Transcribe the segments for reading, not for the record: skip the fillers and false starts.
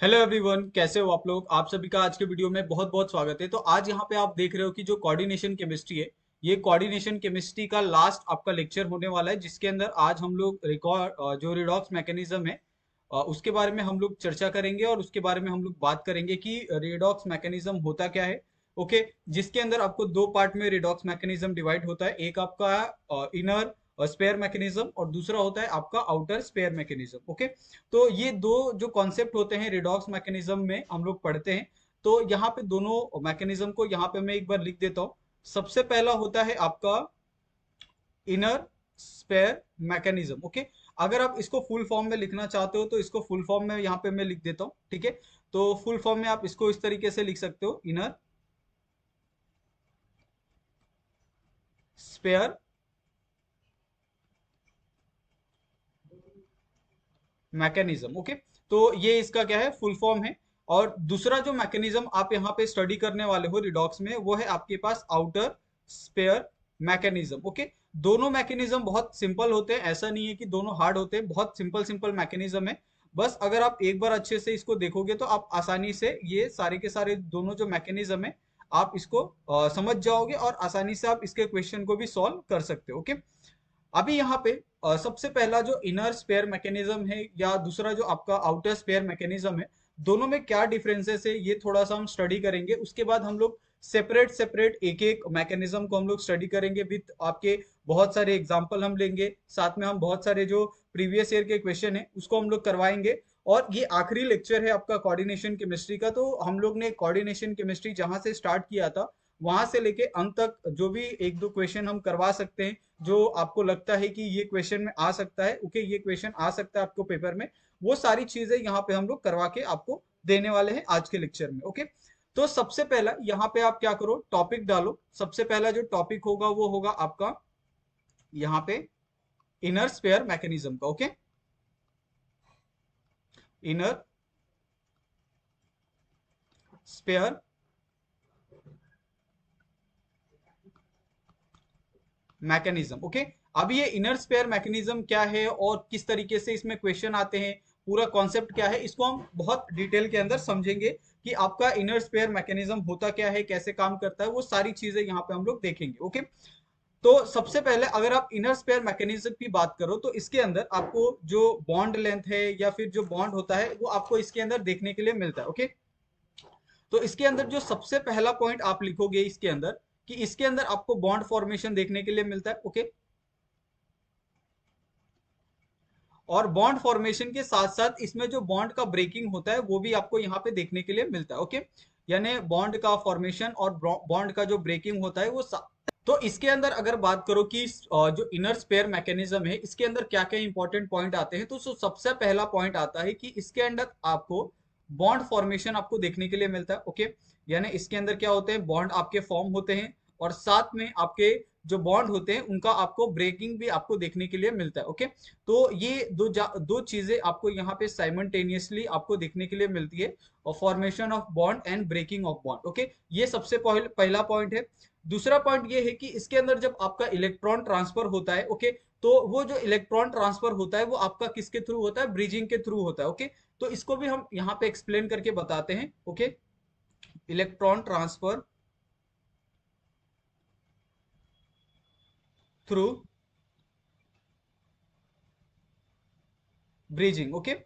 Hello everyone, कैसे हो आप लोग। आप सभी का आज के वीडियो में बहुत बहुत स्वागत है। तो आज यहाँ पे आप देख रहे हो कि जो कोऑर्डिनेशन केमिस्ट्री है, ये कोऑर्डिनेशन केमिस्ट्री का लास्ट आपका लेक्चर होने वाला है, जिसके अंदर आज हम लोग रिकॉर्ड जो रिडॉक्स मैकेनिज्म है उसके बारे में हम लोग चर्चा करेंगे और उसके बारे में हम लोग बात करेंगे कि रिडॉक्स मैकेनिज्म होता क्या है। ओके। जिसके अंदर आपको दो पार्ट में रिडॉक्स मैकेनिज्म डिवाइड होता है। एक आपका इनर स्पेयर मैकेनिज्म और दूसरा होता है आपका आउटर स्पेयर मैकेनिज्म। ओके। तो ये दो जो कॉन्सेप्ट होते हैं रिडॉक्स मैकेनिज्म में हम लोग पढ़ते हैं। तो यहाँ पे दोनों मैकेनिज्म को यहाँ पे मैं एक बार लिख देता हूँ। सबसे पहला होता है आपका इनर स्पेयर मैकेनिज्म। ओके। अगर आप इसको फुल फॉर्म में लिखना चाहते हो तो इसको फुल फॉर्म में यहाँ पे मैं लिख देता हूँ, ठीक है। तो फुल फॉर्म में आप इसको इस तरीके से लिख सकते हो, इनर स्पेयर मैकेनिज्म। ओके। तो ये इसका क्या है, फुल फॉर्म है। और दूसरा जो मैकेनिज्म आप यहाँ पे स्टडी करने वाले हो रिडॉक्स में, वो है आपके पास आउटर स्पेयर मैकेनिज्म। ओके। दोनों मैकेनिज्म बहुत सिंपल होते हैं, ऐसा नहीं है कि दोनों हार्ड होते हैं, बहुत सिंपल सिंपल मैकेनिज्म है। बस अगर आप एक बार अच्छे से इसको देखोगे तो आप आसानी से ये सारे के सारे दोनों जो मैकेनिज्म है आप इसको समझ जाओगे और आसानी से आप इसके क्वेश्चन को भी सॉल्व कर सकते हो। ओके। अभी यहाँ पे सबसे पहला जो इनर स्पेयर मैकेनिज्म है या दूसरा जो आपका आउटर स्पेयर मैकेनिज्म है, दोनों में क्या डिफरेंसेस है ये थोड़ा सा हम स्टडी करेंगे। उसके बाद हम लोग सेपरेट सेपरेट एक एक मैकेनिज्म को हम लोग स्टडी करेंगे विथ आपके बहुत सारे एग्जांपल हम लेंगे, साथ में हम बहुत सारे जो प्रीवियस ईयर के क्वेश्चन है उसको हम लोग करवाएंगे। और ये आखिरी लेक्चर है आपका कोऑर्डिनेशन केमिस्ट्री का। तो हम लोग ने कोऑर्डिनेशन केमिस्ट्री जहां से स्टार्ट किया था वहां से लेके अंत तक जो भी एक दो क्वेश्चन हम करवा सकते हैं, जो आपको लगता है कि ये क्वेश्चन में आ सकता है, ओके ये क्वेश्चन आ सकता है आपको पेपर में, वो सारी चीजें यहाँ पे हम लोग करवा के आपको देने वाले हैं आज के लेक्चर में। ओके। तो सबसे पहला यहाँ पे आप क्या करो, टॉपिक डालो। सबसे पहला जो टॉपिक होगा वो होगा आपका यहाँ पे इनर स्पेयर मैकेनिज्म का। Okay. Inner sphere mechanism. Okay. अब ये इनर स्पेयर मैकेनिज्म क्या है और किस तरीके से इसमें क्वेश्चन आते हैं, पूरा कॉन्सेप्ट क्या है, इसको हम बहुत डिटेल के अंदर समझेंगे कि आपका इनर स्पेयर मैकेनिज्म होता क्या है, कैसे काम करता है, वो सारी चीजें यहाँ पे हम लोग देखेंगे। ओके। तो सबसे पहले अगर आप इनर स्पेयर मैकेनिज्म की बात करो तो इसके अंदर आपको जो बॉन्ड लेंथ है या फिर जो बॉन्ड होता है वो आपको इसके अंदर देखने के लिए मिलता है। ओके। तो इसके अंदर जो सबसे पहला पॉइंट आप लिखोगे इसके अंदर, कि इसके अंदर आपको बॉन्ड फॉर्मेशन देखने के लिए मिलता है। ओके। और बॉन्ड फॉर्मेशन के साथ साथ इसमें जो बॉन्ड का ब्रेकिंग होता है वो भी आपको यहाँ पे देखने के लिए मिलता है। ओके। यानी बॉन्ड का फॉर्मेशन और बॉन्ड का जो ब्रेकिंग होता है वो तो इसके अंदर अगर बात करो कि जो इनर स्पेयर मैकेनिज्म है इसके अंदर क्या क्या इंपॉर्टेंट पॉइंट आते हैं, तो सबसे पहला पॉइंट आता है कि इसके अंदर आपको बॉन्ड फॉर्मेशन आपको देखने के लिए मिलता है। ओके। यानी इसके अंदर क्या होते हैं, बॉन्ड आपके फॉर्म होते हैं और साथ में आपके जो बॉन्ड होते हैं उनका आपको ब्रेकिंग भी आपको देखने के लिए मिलता है। ओके। तो ये दो चीजें आपको यहाँ पे साइमल्टेनियसली आपको देखने के लिए मिलती है, और formation of bond and breaking of bond. Okay. ये सबसे पहला पॉइंट है। दूसरा पॉइंट ये है कि इसके अंदर जब आपका इलेक्ट्रॉन ट्रांसफर होता है, ओके, तो वो जो इलेक्ट्रॉन ट्रांसफर होता है वो आपका किसके थ्रू होता है, ब्रिजिंग के थ्रू होता है। ओके। तो इसको भी हम यहाँ पे एक्सप्लेन करके बताते हैं। Okay. Electron transfer through bridging. Okay.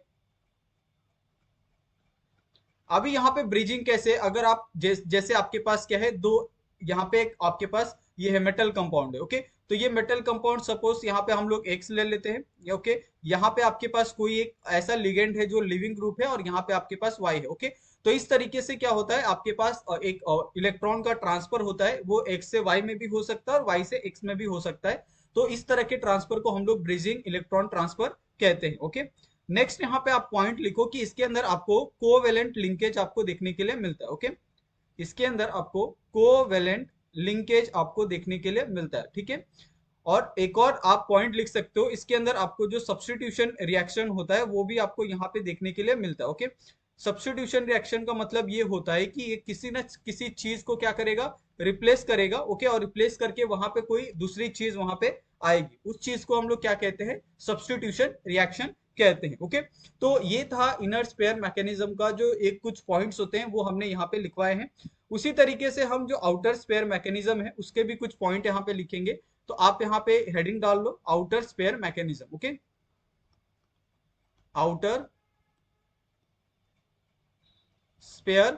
अभी यहाँ पे ब्रिजिंग कैसे, अगर आप जैसे आपके पास क्या है, दो यहाँ पे आपके पास ये है मेटल कंपाउंड है। ओके। तो ये मेटल कंपाउंड सपोज यहाँ पे हम लोग एक्स ले लेते हैं। ओके। यहाँ पे आपके पास कोई एक ऐसा लिगेंड है जो लिविंग ग्रुप है और यहाँ पे आपके पास वाई है। ओके। तो इस तरीके से क्या होता है, आपके पास एक इलेक्ट्रॉन का ट्रांसफर होता है, वो एक्स से वाई में भी हो सकता है और वाई से एक्स में भी हो सकता है। तो इस तरह के ट्रांसफर को हम लोग ब्रिजिंग इलेक्ट्रॉन ट्रांसफर कहते हैं। ओके। नेक्स्ट यहाँ पे आप पॉइंट लिखो कि इसके अंदर आपको कोवेलेंट लिंकेज आपको देखने के लिए मिलता है। ओके। इसके अंदर आपको कोवेलेंट लिंकेज आपको देखने के लिए मिलता है, ठीक है। और एक और आप पॉइंट लिख सकते हो, इसके अंदर आपको जो सब्स्टिट्यूशन रिएक्शन होता है वो भी आपको यहाँ पे देखने के लिए मिलता है। ओके। सब्स्टिट्यूशन रिएक्शन का मतलब ये होता है कि ये किसी न किसी चीज को क्या करेगा, रिप्लेस करेगा। ओके। और रिप्लेस करके वहां पे कोई दूसरी चीज वहां पे आएगी, उस चीज को हम लोग क्या कहते हैं, सब्स्टिट्यूशन रिएक्शन कहते हैं। ओके, तो ये था इनर स्पेयर मैकेनिज्म का जो एक कुछ पॉइंट्स होते हैं वो हमने यहाँ पे लिखवाए हैं। उसी तरीके से हम जो आउटर स्पेयर मैकेनिज्म है उसके भी कुछ पॉइंट यहाँ पे लिखेंगे। तो आप यहाँ पे हेडिंग डाल लो outer sphere mechanism. Okay, outer sphere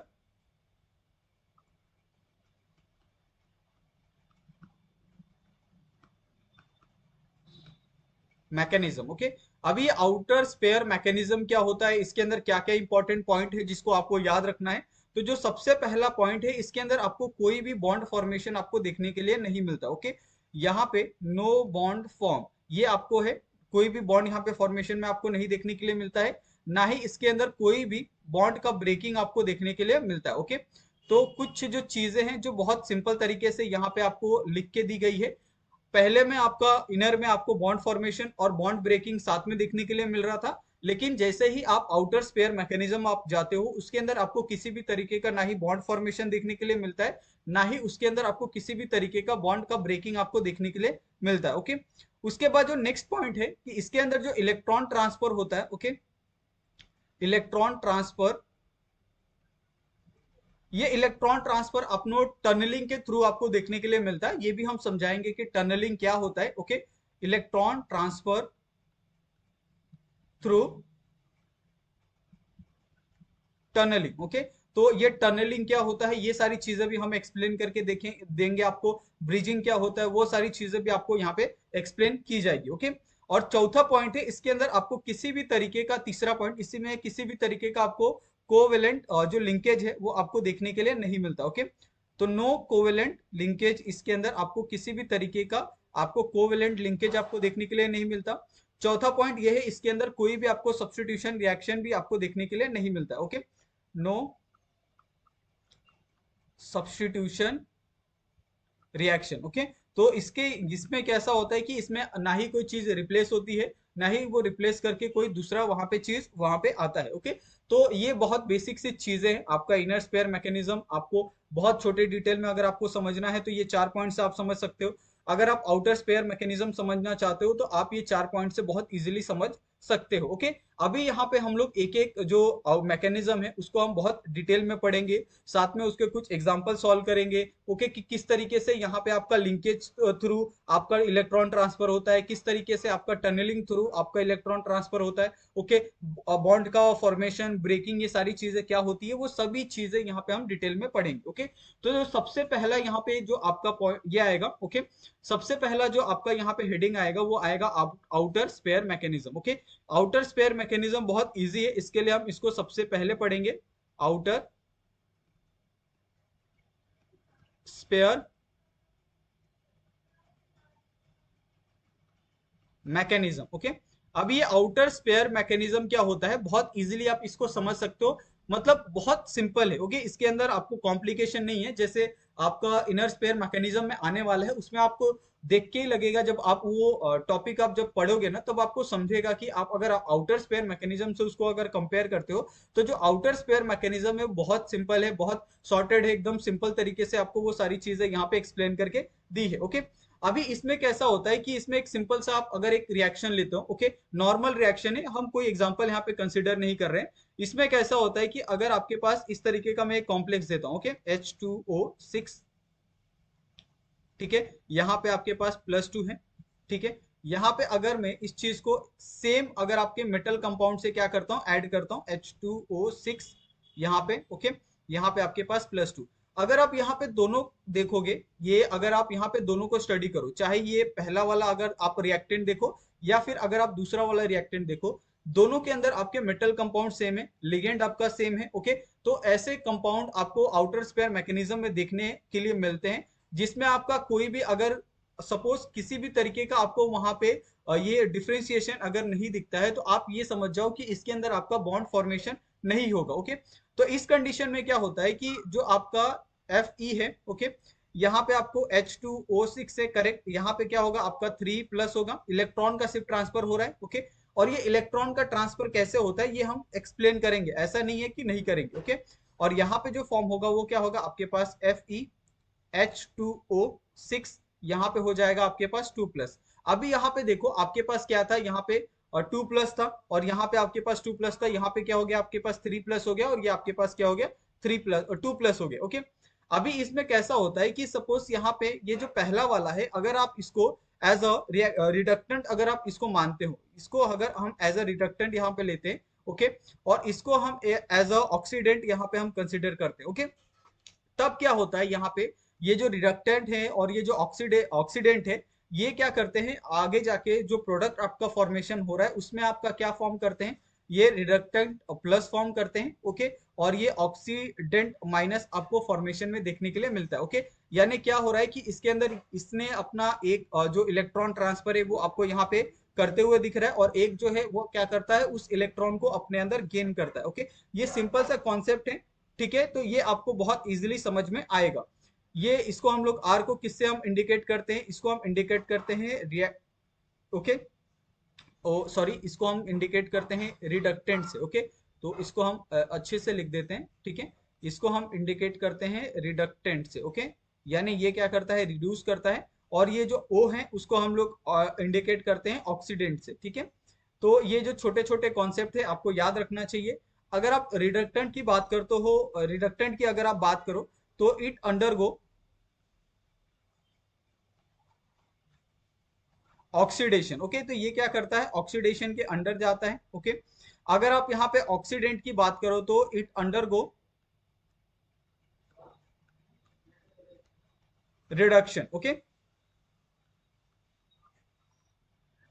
mechanism. Okay, अभी आउटर स्पेयर मैकेनिज्म क्या होता है, इसके अंदर क्या क्या इंपॉर्टेंट पॉइंट है जिसको आपको याद रखना है। तो जो सबसे पहला पॉइंट है, इसके अंदर आपको कोई भी बॉन्ड फॉर्मेशन आपको देखने के लिए नहीं मिलता। ओके, यहाँ पे नो बॉन्ड फॉर्म, ये आपको है, कोई भी बॉन्ड यहाँ पे फॉर्मेशन में आपको नहीं देखने के लिए मिलता है। ना ही इसके अंदर कोई भी बॉन्ड का ब्रेकिंग आपको देखने के लिए मिलता है। ओके, तो कुछ जो चीजें हैं जो बहुत सिंपल तरीके से यहाँ पे आपको लिख के दी गई है। पहले में आपका इनर में आपको बॉन्ड फॉर्मेशन और बॉन्ड ब्रेकिंग साथ में देखने के लिए मिल रहा था, लेकिन जैसे ही आप आउटर स्पेयर मैकेनिज्म आप जाते हो उसके अंदर आपको किसी भी तरीके का ना ही बॉन्ड फॉर्मेशन देखने के लिए मिलता है, ना ही उसके अंदर आपको किसी भी तरीके का बॉन्ड का ब्रेकिंग आपको देखने के लिए मिलता है। ओके, उसके बाद जो नेक्स्ट पॉइंट है कि इसके अंदर जो इलेक्ट्रॉन ट्रांसफर होता है, ओके, इलेक्ट्रॉन ट्रांसफर, ये इलेक्ट्रॉन ट्रांसफर अपनो टनलिंग के थ्रू आपको देखने के लिए मिलता है। ये भी हम समझाएंगे कि टनलिंग क्या होता है। Okay, electron transfer through tunnelling. Okay, तो ये टनलिंग क्या होता है, ये सारी चीजें भी हम एक्सप्लेन करके देखें देंगे आपको। ब्रिजिंग क्या होता है, वो सारी चीजें भी आपको यहाँ पे एक्सप्लेन की जाएगी। ओके, और चौथा पॉइंट है, इसके अंदर आपको किसी भी तरीके का, तीसरा पॉइंट, इसी में किसी भी तरीके का आपको कोवेलेंट जो लिंकेज है वो आपको देखने के लिए नहीं मिलता। ओके, तो नो कोवेलेंट लिंकेज, इसके अंदर आपको किसी भी तरीके का आपको कोवेलेंट लिंकेज आपको देखने के लिए नहीं मिलता। चौथा पॉइंट ये है, इसके अंदर कोई भी आपको सब्स्टिट्यूशन रिएक्शन भी आपको देखने के लिए नहीं मिलता। Okay, no substitution reaction. Okay, तो इसके इसमें कैसा होता है कि इसमें ना ही कोई चीज रिप्लेस होती है, ना ही वो रिप्लेस करके कोई दूसरा वहां पे चीज वहां पे आता है। ओके, तो ये बहुत बेसिक सी चीजें हैं। आपका इनर स्पेयर मैकेनिज्म आपको बहुत छोटे डिटेल में अगर आपको समझना है तो ये 4 पॉइंट से आप समझ सकते हो। अगर आप आउटर स्पेयर मैकेनिज्म समझना चाहते हो तो आप ये 4 पॉइंट से बहुत इजीली समझ सकते हो। ओके, अभी यहाँ पे हम लोग एक एक जो मैकेनिज्म है उसको हम बहुत डिटेल में पढ़ेंगे, साथ में उसके कुछ एग्जांपल सॉल्व करेंगे। ओके, कि किस तरीके से यहाँ पे आपका लिंकेज थ्रू आपका इलेक्ट्रॉन ट्रांसफर होता है, किस तरीके से आपका टनलिंग थ्रू आपका इलेक्ट्रॉन ट्रांसफर होता है। ओके, बॉन्ड का फॉर्मेशन, ब्रेकिंग, ये सारी चीजें क्या होती है वो सभी चीजें यहाँ पे हम डिटेल में पढ़ेंगे। ओके, तो जो सबसे पहला यहाँ पे जो आपका पॉइंट ये आएगा। ओके, सबसे पहला जो आपका यहाँ पे हेडिंग आएगा वो आएगा outer sphere mechanism. Okay, outer sphere mechanism बहुत इजी है, इसके लिए हम इसको सबसे पहले पढ़ेंगे, आउटर स्पेयर मैकेनिज्म। ओके, अब ये आउटर स्पेयर मैकेनिज्म क्या होता है, बहुत इजीली आप इसको समझ सकते हो, मतलब बहुत सिंपल है। ओके, इसके अंदर आपको कॉम्प्लिकेशन नहीं है। जैसे आपका इनर स्पेयर मैकेनिज्म में आने वाला है उसमें आपको देख के ही लगेगा, जब आप वो टॉपिक आप जब पढ़ोगे ना तब आपको समझेगा कि आप अगर आउटर स्पेयर मैकेनिज्म से उसको अगर कंपेयर करते हो तो जो आउटर स्पेयर मैकेनिज्म है बहुत सिंपल है, बहुत सॉर्टेड है, एकदम सिंपल तरीके से आपको वो सारी चीजें यहाँ पे एक्सप्लेन करके दी है। ओके, अभी इसमें कैसा होता है कि इसमें एक सिंपल सा आप अगर एक रिएक्शन लेते हो, ओके, नॉर्मल रिएक्शन है, हम कोई एग्जांपल यहाँ पे कंसीडर नहीं कर रहे हैं। इसमें कैसा होता है कि अगर आपके पास इस तरीके का मैं एक कॉम्प्लेक्स देता हूँ, ओके, H2O6, ठीक है, यहाँ पे आपके पास +2 है, ठीक है, यहाँ पे अगर मैं इस चीज को सेम अगर आपके मेटल कंपाउंड से क्या करता हूँ, ऐड करता हूँ H2O6 यहाँ पे। ओके, यहाँ पे आपके पास +2, अगर आप यहाँ पे दोनों देखोगे, ये अगर आप यहाँ पे दोनों को स्टडी करो, चाहे ये पहला वाला अगर आप रिएक्टेंट देखो या फिर अगर आप दूसरा वाला रिएक्टेंट देखो, दोनों के अंदर आपके मेटल कंपाउंड सेम है, लिगेंड आपका सेम है। ओके, तो ऐसे कंपाउंड आपको आउटर स्पेयर मैकेनिज्म में देखने के लिए मिलते हैं, जिसमें आपका कोई भी अगर सपोज किसी भी तरीके का आपको वहां पे ये डिफरेंशिएशन अगर नहीं दिखता है तो आप ये समझ जाओ कि इसके अंदर आपका बॉन्ड फॉर्मेशन नहीं होगा। ओके, तो इस कंडीशन में क्या होता है कि जो आपका Fe है, ओके, यहाँ पे आपको H2O6 से करेक्ट, यहाँ पे क्या होगा आपका 3+ होगा, इलेक्ट्रॉन का सिर्फ ट्रांसफर हो रहा है। ओके, और ये इलेक्ट्रॉन का ट्रांसफर कैसे होता है ये हम एक्सप्लेन करेंगे, ऐसा नहीं है कि नहीं करेंगे। ओके, और यहाँ पे जो फॉर्म होगा वो क्या होगा आपके पास Fe H2O6, यहाँ पे हो जाएगा आपके पास 2+। अभी यहाँ पे देखो आपके पास क्या था, यहाँ पे और 2+ था, और यहाँ पे आपके पास 2+ था, यहाँ पे क्या हो गया आपके पास 3+ हो गया, और ये आपके पास क्या हो गया 3+ और 2+ हो गया। ओके, अभी इसमें कैसा होता है कि सपोज यहाँ पे ये जो पहला वाला है, अगर आप इसको एज अ रिडक्टेंट अगर आप इसको मानते हो, इसको अगर हम एज अ रिडक्टेंट यहाँ पे लेते हैं, ओके, और इसको हम एज अ ऑक्सीडेंट यहाँ पे हम कंसिडर करते हैं, ओके, तब क्या होता है यहाँ पे, ये जो रिडक्टेंट है और ये जो ऑक्सीडेंट है, ये क्या करते हैं आगे जाके जो प्रोडक्ट आपका फॉर्मेशन हो रहा है उसमें आपका क्या फॉर्म करते हैं, ये रिडक्टेंट प्लस फॉर्म करते हैं, ओके, और ये ऑक्सीडेंट माइनस आपको फॉर्मेशन में देखने के लिए मिलता है। ओके, यानी क्या हो रहा है कि इसके अंदर इसने अपना एक जो इलेक्ट्रॉन ट्रांसफर है वो आपको यहाँ पे करते हुए दिख रहा है, और एक जो है वो क्या करता है उस इलेक्ट्रॉन को अपने अंदर गेन करता है। ओके, ये सिंपल सा कॉन्सेप्ट है, ठीक है, तो ये आपको बहुत इजीली समझ में आएगा। ये इसको हम लोग आर को किससे हम इंडिकेट करते हैं, इसको हम इंडिकेट करते हैं ओके, ओ सॉरी, इसको हम इंडिकेट करते हैं रिडक्टेंट से। ओके, तो इसको हम अच्छे से लिख देते हैं, ठीक है, इसको हम इंडिकेट करते हैं रिडक्टेंट से। ओके, यानी ये क्या करता है रिड्यूस करता है, और ये जो ओ है उसको हम लोग इंडिकेट करते हैं ऑक्सीडेंट से, ठीक है। तो ये जो छोटे छोटे कॉन्सेप्ट है आपको याद रखना चाहिए। अगर आप रिडक्टेंट की बात करते हो, रिडक्टेंट की अगर आप बात करो, तो इट अंडरगो ऑक्सीडेशन। ओके, तो ये क्या करता है ऑक्सीडेशन के अंडर जाता है। ओके, अगर आप यहाँ पे ऑक्सीडेंट की बात करो तो इट अंडरगो रिडक्शन। ओके,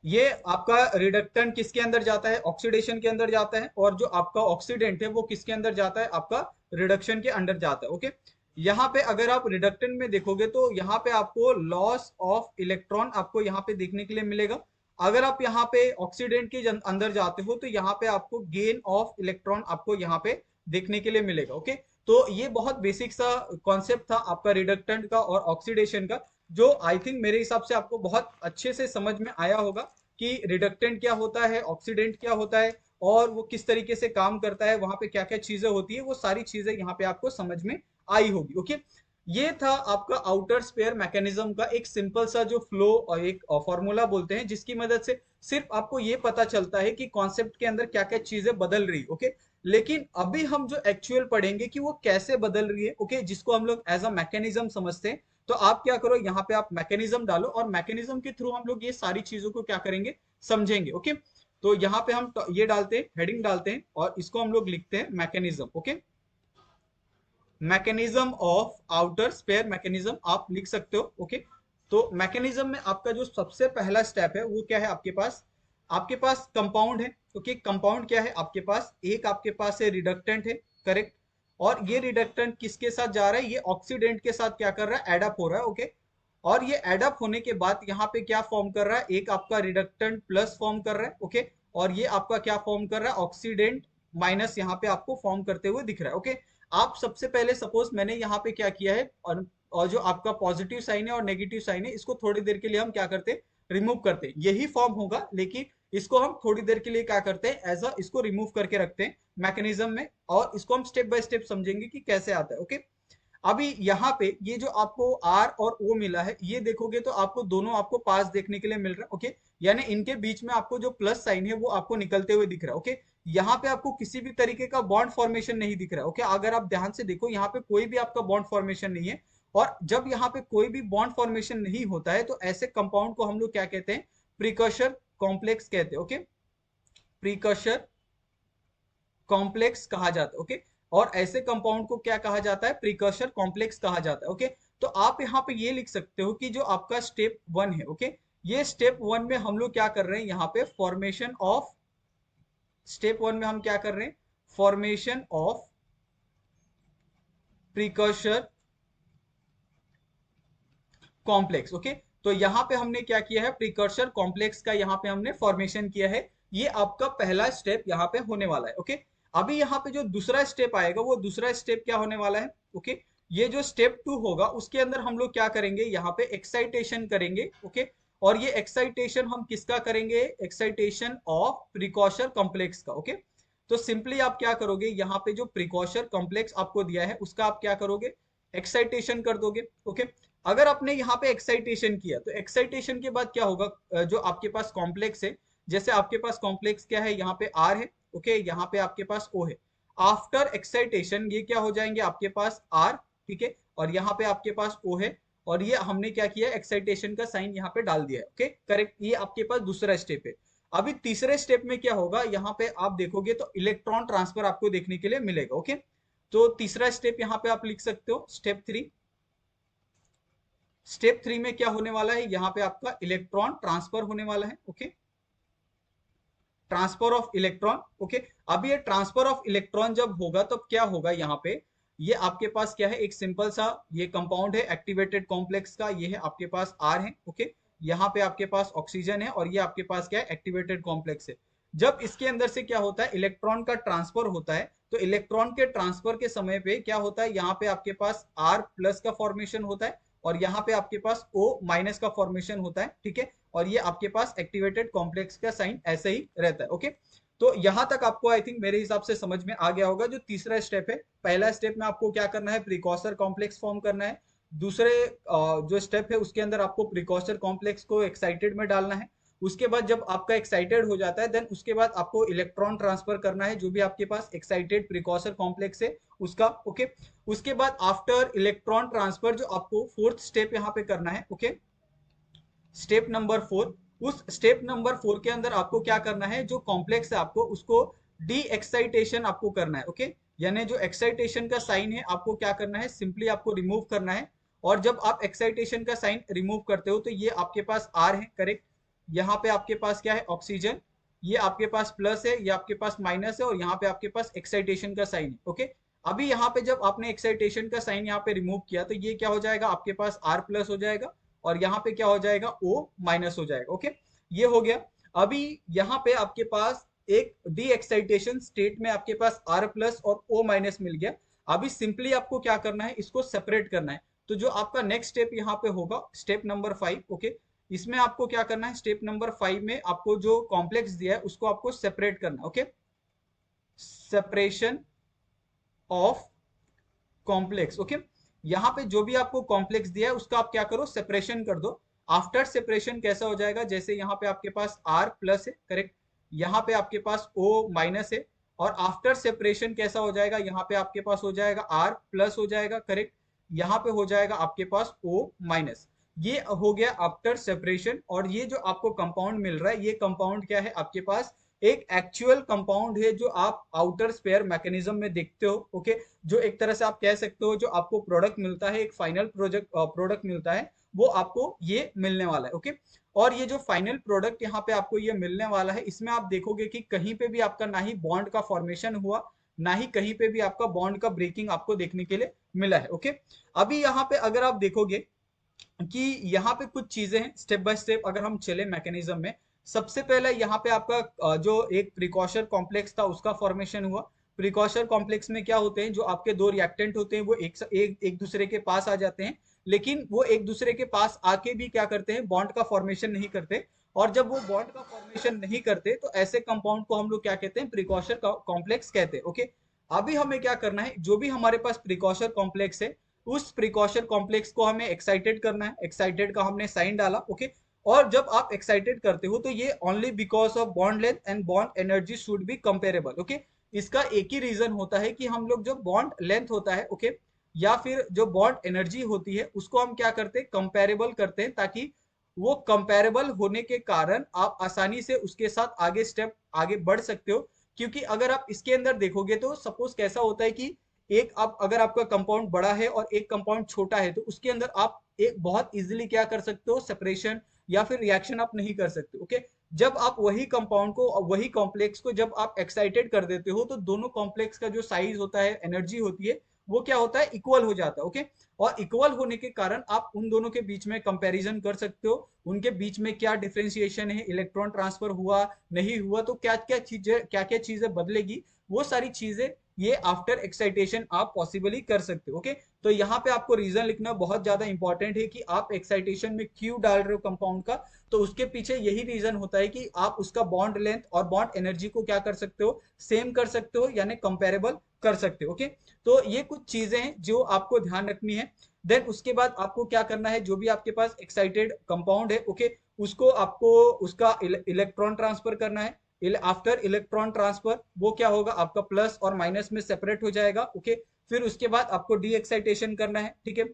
ये आपका रिडक्टेंट किसके अंदर जाता है ऑक्सीडेशन के अंदर जाता है, और जो आपका ऑक्सीडेंट है वो किसके अंदर जाता है आपका रिडक्शन के अंदर जाता है। ओके, यहाँ पे अगर आप रिडक्टेंट में देखोगे तो यहाँ पे आपको लॉस ऑफ इलेक्ट्रॉन आपको यहाँ पे देखने के लिए मिलेगा। अगर आप यहाँ पे ऑक्सीडेंट के अंदर जाते हो तो यहाँ पे आपको गेन ऑफ इलेक्ट्रॉन आपको यहाँ पे देखने के लिए मिलेगा। ओके, तो ये बहुत बेसिक सा कॉन्सेप्ट था आपका रिडक्टेंट का और ऑक्सीडेशन का, जो आई थिंक मेरे हिसाब से आपको बहुत अच्छे से समझ में आया होगा कि रिडक्टेंट क्या होता है, ऑक्सीडेंट क्या होता है, और वो किस तरीके से काम करता है, वहां पे क्या क्या चीजें होती है, वो सारी चीजें यहाँ पे आपको समझ में आई होगी। ओके, ये था आपका आउटर स्पेयर मैकेनिज्म का एक सिंपल सा जो फ्लो और एक फॉर्मूला बोलते हैं, जिसकी मदद से सिर्फ आपको ये पता चलता है कि कॉन्सेप्ट के अंदर क्या क्या चीजें बदल रही। ओके, लेकिन अभी हम जो एक्चुअल पढ़ेंगे कि वो कैसे बदल रही है, ओके, जिसको हम लोग एज अ मैकेनिज्म समझते हैं। तो आप क्या करो यहाँ पे आप मैकेनिज्म डालो, और मैकेनिज्म के थ्रू हम लोग ये सारी चीजों को क्या करेंगे समझेंगे। ओके, तो यहाँ पे हम ये डालते हैं, हेडिंग डालते हैं, और इसको हम लोग लिखते हैं mechanism. Okay, mechanism of outer sphere mechanism आप लिख सकते हो। ओके, तो मैकेनिज्म में आपका जो सबसे पहला स्टेप है वो क्या है, आपके पास कंपाउंड है। ओके, कंपाउंड क्या है आपके पास, एक आपके पास है रिडक्टेंट है, करेक्ट, और ये रिडक्टेंट किसके साथ जा रहा है, ये ऑक्सीडेंट के साथ क्या कर रहा है एडअप हो रहा है। ओके, और ये एडअप होने के बाद यहाँ पे क्या फॉर्म कर रहा है, एक आपका रिडक्टेंट प्लस फॉर्म कर रहा है। ओके, और ये आपका क्या फॉर्म कर रहा है ऑक्सीडेंट माइनस यहाँ पे आपको फॉर्म करते हुए दिख रहा है। ओके, आप सबसे पहले सपोज मैंने यहाँ पे क्या किया है, और जो आपका पॉजिटिव साइन है और नेगेटिव साइन है इसको थोड़ी देर के लिए हम क्या करते हैं रिमूव करते हैं, यही फॉर्म होगा लेकिन इसको हम थोड़ी देर के लिए क्या करते हैं एज अ इसको रिमूव करके रखते हैं मैकेनिज्म में, और इसको हम स्टेप बाय स्टेप समझेंगे कि कैसे आता है। ओके, अभी यहाँ पे ये जो आपको आर और ओ मिला है, ये देखोगे तो आपको दोनों आपको पास देखने के लिए मिल रहा है। ओके, यानी इनके बीच में आपको जो प्लस साइन है वो आपको निकलते हुए दिख रहा है। ओके, यहाँ पे आपको किसी भी तरीके का बॉन्ड फॉर्मेशन नहीं दिख रहा है। ओके, अगर आप ध्यान से देखो यहाँ पे कोई भी आपका बॉन्ड फॉर्मेशन नहीं है, और जब यहाँ पे कोई भी बॉन्ड फॉर्मेशन नहीं होता है तो ऐसे कंपाउंड को हम लोग क्या कहते हैं, प्रीकर्सर कॉम्प्लेक्स कहते हैं। ओके, प्रीकर्सर कॉम्प्लेक्स कहा जाता है। ओके, और ऐसे कंपाउंड को क्या कहा जाता है, प्रीकर्सर कॉम्प्लेक्स कहा जाता है। ओके, तो आप यहाँ पे ये लिख सकते हो कि जो आपका स्टेप 1 है, ओके, ये स्टेप 1 में हम लोग क्या कर रहे हैं, यहाँ पे फॉर्मेशन ऑफ, स्टेप 1 में हम क्या कर रहे हैं, formation of precursor complex. Okay, तो यहाँ पे हमने क्या किया है, प्रीकर्सर कॉम्प्लेक्स का यहाँ पे हमने फॉर्मेशन किया है, ये आपका पहला स्टेप यहाँ पे होने वाला है। ओके, अभी यहाँ पे जो दूसरा स्टेप आएगा वो दूसरा स्टेप क्या होने वाला है, ओके, ये जो स्टेप 2 होगा उसके अंदर हम लोग क्या करेंगे, यहाँ पे एक्साइटेशन करेंगे। ओके, और ये एक्साइटेशन हम किसका करेंगे, एक्साइटेशन ऑफ प्रिकॉशर कॉम्प्लेक्स का। ओके, तो सिंपली आप क्या करोगे, यहाँ पे जो प्रिकॉशर कॉम्प्लेक्स आपको दिया है उसका आप क्या करोगे, एक्साइटेशन कर दोगे। ओके, अगर आपने यहाँ पे एक्साइटेशन किया तो एक्साइटेशन के बाद क्या होगा, जो आपके पास कॉम्प्लेक्स है जैसे आपके पास कॉम्प्लेक्स क्या है, यहाँ पे आर है, ओके, यहाँ पे आपके पास ओ है। आफ्टर एक्साइटेशन ये क्या हो जाएंगे आपके पास आर, ठीक है, और यहाँ पे आपके पास ओ है, और ये हमने क्या किया, एक्साइटेशन का साइन यहाँ पे डाल दिया है, ओके करेक्ट। ये आपके पास दूसरा स्टेप है। अभी तीसरे स्टेप में क्या होगा, यहाँ पे आप देखोगे तो इलेक्ट्रॉन ट्रांसफर आपको देखने के लिए मिलेगा, ओके। तो तीसरा स्टेप यहाँ पे आप लिख सकते हो स्टेप 3। स्टेप 3 में क्या होने वाला है, यहाँ पे आपका इलेक्ट्रॉन ट्रांसफर होने वाला है, okay, transfer of electron, okay. अब ये ट्रांसफर ऑफ इलेक्ट्रॉन जब होगा तब क्या होगा, यहाँ पे ये आपके पास क्या है, एक सिंपल सा ये कंपाउंड है एक्टिवेटेड कॉम्प्लेक्स का, ये है आपके पास आर है, ओके। यहाँ पे आपके पास ऑक्सीजन है और ये आपके पास क्या है, एक्टिवेटेड कॉम्प्लेक्स है। जब इसके अंदर से क्या होता है, इलेक्ट्रॉन का ट्रांसफर होता है, तो इलेक्ट्रॉन के ट्रांसफर के समय पे क्या होता है, यहाँ पे आपके पास आर प्लस का फॉर्मेशन होता है और यहाँ पे आपके पास ओ माइनस का फॉर्मेशन होता है, ठीक है। और ये आपके पास एक्टिवेटेड कॉम्प्लेक्स का साइन ऐसे ही रहता है, ओके। तो यहां तक आपको आई थिंक मेरे हिसाब से समझ में आ गया होगा। जो तीसरा स्टेप है, पहला स्टेप में आपको क्या करना है, प्रिकॉसर कॉम्प्लेक्स फॉर्म करना है। दूसरे जो स्टेप है उसके अंदर आपको प्रिकॉसर कॉम्प्लेक्स को एक्साइटेड में डालना है। उसके बाद जब आपका एक्साइटेड हो जाता है देन उसके बाद आपको इलेक्ट्रॉन ट्रांसफर करना है, जो भी आपके पास एक्साइटेड प्रिकॉसर कॉम्प्लेक्स है उसका, ओके। उसके बाद आफ्टर इलेक्ट्रॉन ट्रांसफर जो आपको फोर्थ स्टेप यहाँ पे करना है, ओके, स्टेप नंबर 4। उस स्टेप नंबर 4 के अंदर आपको क्या करना है, जो कॉम्प्लेक्स है आपको उसको डी एक्साइटेशन आपको करना है, ओके। यानी जो एक्साइटेशन का साइन है आपको क्या करना है, सिंपली आपको रिमूव करना है। और जब आप एक्साइटेशन का साइन रिमूव करते हो तो ये आपके पास आर है, करेक्ट। यहाँ पे आपके पास क्या है, ऑक्सीजन, ये आपके पास प्लस है, ये आपके पास माइनस है, और यहाँ पे आपके पास एक्साइटेशन का साइन है, ओके। अभी यहाँ पे जब आपने एक्साइटेशन का साइन यहाँ पे रिमूव किया तो ये क्या हो जाएगा, आपके पास आर प्लस हो जाएगा और यहाँ पे क्या हो जाएगा, ओ माइनस हो जाएगा, ओके। ये हो गया। अभी यहाँ पे आपके पास एक डी एक्साइटेशन स्टेट में आपके पास आर प्लस और ओ माइनस मिल गया। अभी सिंपली आपको क्या करना है, इसको सेपरेट करना है। तो जो आपका नेक्स्ट स्टेप यहाँ पे होगा, स्टेप नंबर 5, ओके, इसमें आपको क्या करना है, स्टेप नंबर 5 में आपको जो कॉम्प्लेक्स दिया है उसको आपको सेपरेट करना है, okay. Separation of complex, okay. यहाँ पे जो भी आपको कॉम्प्लेक्स दिया है उसका आप क्या करो, सेपरेशन कर दो। आफ्टर सेपरेशन कैसा हो जाएगा, जैसे यहाँ पे आपके पास आर प्लस है, करेक्ट, यहाँ पे आपके पास ओ माइनस है, और आफ्टर सेपरेशन कैसा हो जाएगा, यहाँ पे आपके पास हो जाएगा आर प्लस हो जाएगा, करेक्ट, यहाँ पे हो जाएगा आपके पास ओ माइनस। ये हो गया आफ्टर सेपरेशन। और ये जो आपको कंपाउंड मिल रहा है, ये कंपाउंड क्या है आपके पास, एक एक्चुअल कंपाउंड है जो आप आउटर स्पेयर मैकेनिज्म में देखते हो, ओके। जो एक तरह से आप कह सकते हो जो आपको प्रोडक्ट मिलता है, एक फाइनल प्रोडक्ट मिलता है, वो आपको ये मिलने वाला है, ओके। और ये जो फाइनल प्रोडक्ट यहाँ पे आपको ये मिलने वाला है, इसमें आप देखोगे कि कहीं पे भी आपका ना ही बॉन्ड का फॉर्मेशन हुआ, ना ही कहीं पे भी आपका बॉन्ड का ब्रेकिंग आपको देखने के लिए मिला है, ओके। अभी यहाँ पे अगर आप देखोगे कि यहाँ पे कुछ चीजें हैं, स्टेप बाय स्टेप अगर हम चले मैकेनिज्म में। सबसे पहले यहाँ पे आपका जो एक प्रिकॉशर कॉम्प्लेक्स था उसका फॉर्मेशन हुआ। प्रिकॉशर कॉम्प्लेक्स में क्या होते हैं, जो आपके दो रिएक्टेंट होते हैं वो एक दूसरे के पास आ जाते हैं, लेकिन वो एक दूसरे के पास आके भी क्या करते हैं, बॉन्ड का फॉर्मेशन नहीं करते। और जब वो बॉन्ड का फॉर्मेशन नहीं करते तो ऐसे कंपाउंड को हम लोग क्या कहते हैं, प्रिकॉशर कॉम्प्लेक्स कहते हैं, ओके। अभी हमें क्या करना है, जो भी हमारे पास प्रिकॉशर कॉम्प्लेक्स है उस प्रिकॉशन कॉम्प्लेक्स को हमें एक्साइटेड करना है। एक्साइटेड का हमने साइन डाला, ओके। और जब आप एक्साइटेड करते हो तो ये only because of bond length and bond energy should be comparable, okay. इसका एक ही रीजन होता है कि हम लोग जो बॉन्ड लेंथ होता है, ओके, या फिर जो बॉन्ड एनर्जी होती है उसको हम क्या करते हैं, कंपेरेबल करते हैं, ताकि वो कंपेरेबल होने के कारण आप आसानी से उसके साथ आगे स्टेप आगे बढ़ सकते हो। क्योंकि अगर आप इसके अंदर देखोगे तो सपोज कैसा होता है कि एक आप अगर आपका कंपाउंड बड़ा है और एक कंपाउंड छोटा है तो उसके अंदर आप एक बहुत इजीली क्या कर सकते हो, सेपरेशन या फिर रिएक्शन आप नहीं कर सकते, ओके। जब आप वही कंपाउंड को वही कॉम्प्लेक्स को जब आप एक्साइटेड कर देते हो तो दोनों कॉम्प्लेक्स का जो साइज होता है, एनर्जी होती है, वो क्या होता है, इक्वल हो जाता है, ओके। और इक्वल होने के कारण आप उन दोनों के बीच में कंपैरिजन कर सकते हो, उनके बीच में क्या डिफरेंशिएशन है, इलेक्ट्रॉन ट्रांसफर हुआ नहीं हुआ, तो क्या क्या चीजें बदलेगी, वो सारी चीजें ये आफ्टर एक्साइटेशन आप पॉसिबली कर सकते हो, ओके। तो यहाँ पे आपको रीजन लिखना बहुत ज्यादा इंपॉर्टेंट है कि आप एक्साइटेशन में क्यों डाल रहे हो कंपाउंड का। तो उसके पीछे यही रीजन होता है कि आप उसका बॉन्ड लेंथ और बॉन्ड एनर्जी को क्या कर सकते हो, सेम कर सकते हो, यानी कंपेरेबल कर सकते हो, ओके। तो ये कुछ चीजें हैं जो आपको ध्यान रखनी है। देन उसके बाद आपको क्या करना है, जो भी आपके पास एक्साइटेड कंपाउंड है, ओके, उसको आपको उसका इलेक्ट्रॉन ट्रांसफर करना है। आफ्टर इलेक्ट्रॉन ट्रांसफर वो क्या होगा, आपका प्लस और माइनस में सेपरेट हो जाएगा। ओके, फिर उसके बाद आपको डी एक्साइटेशन करना है। ठीक है,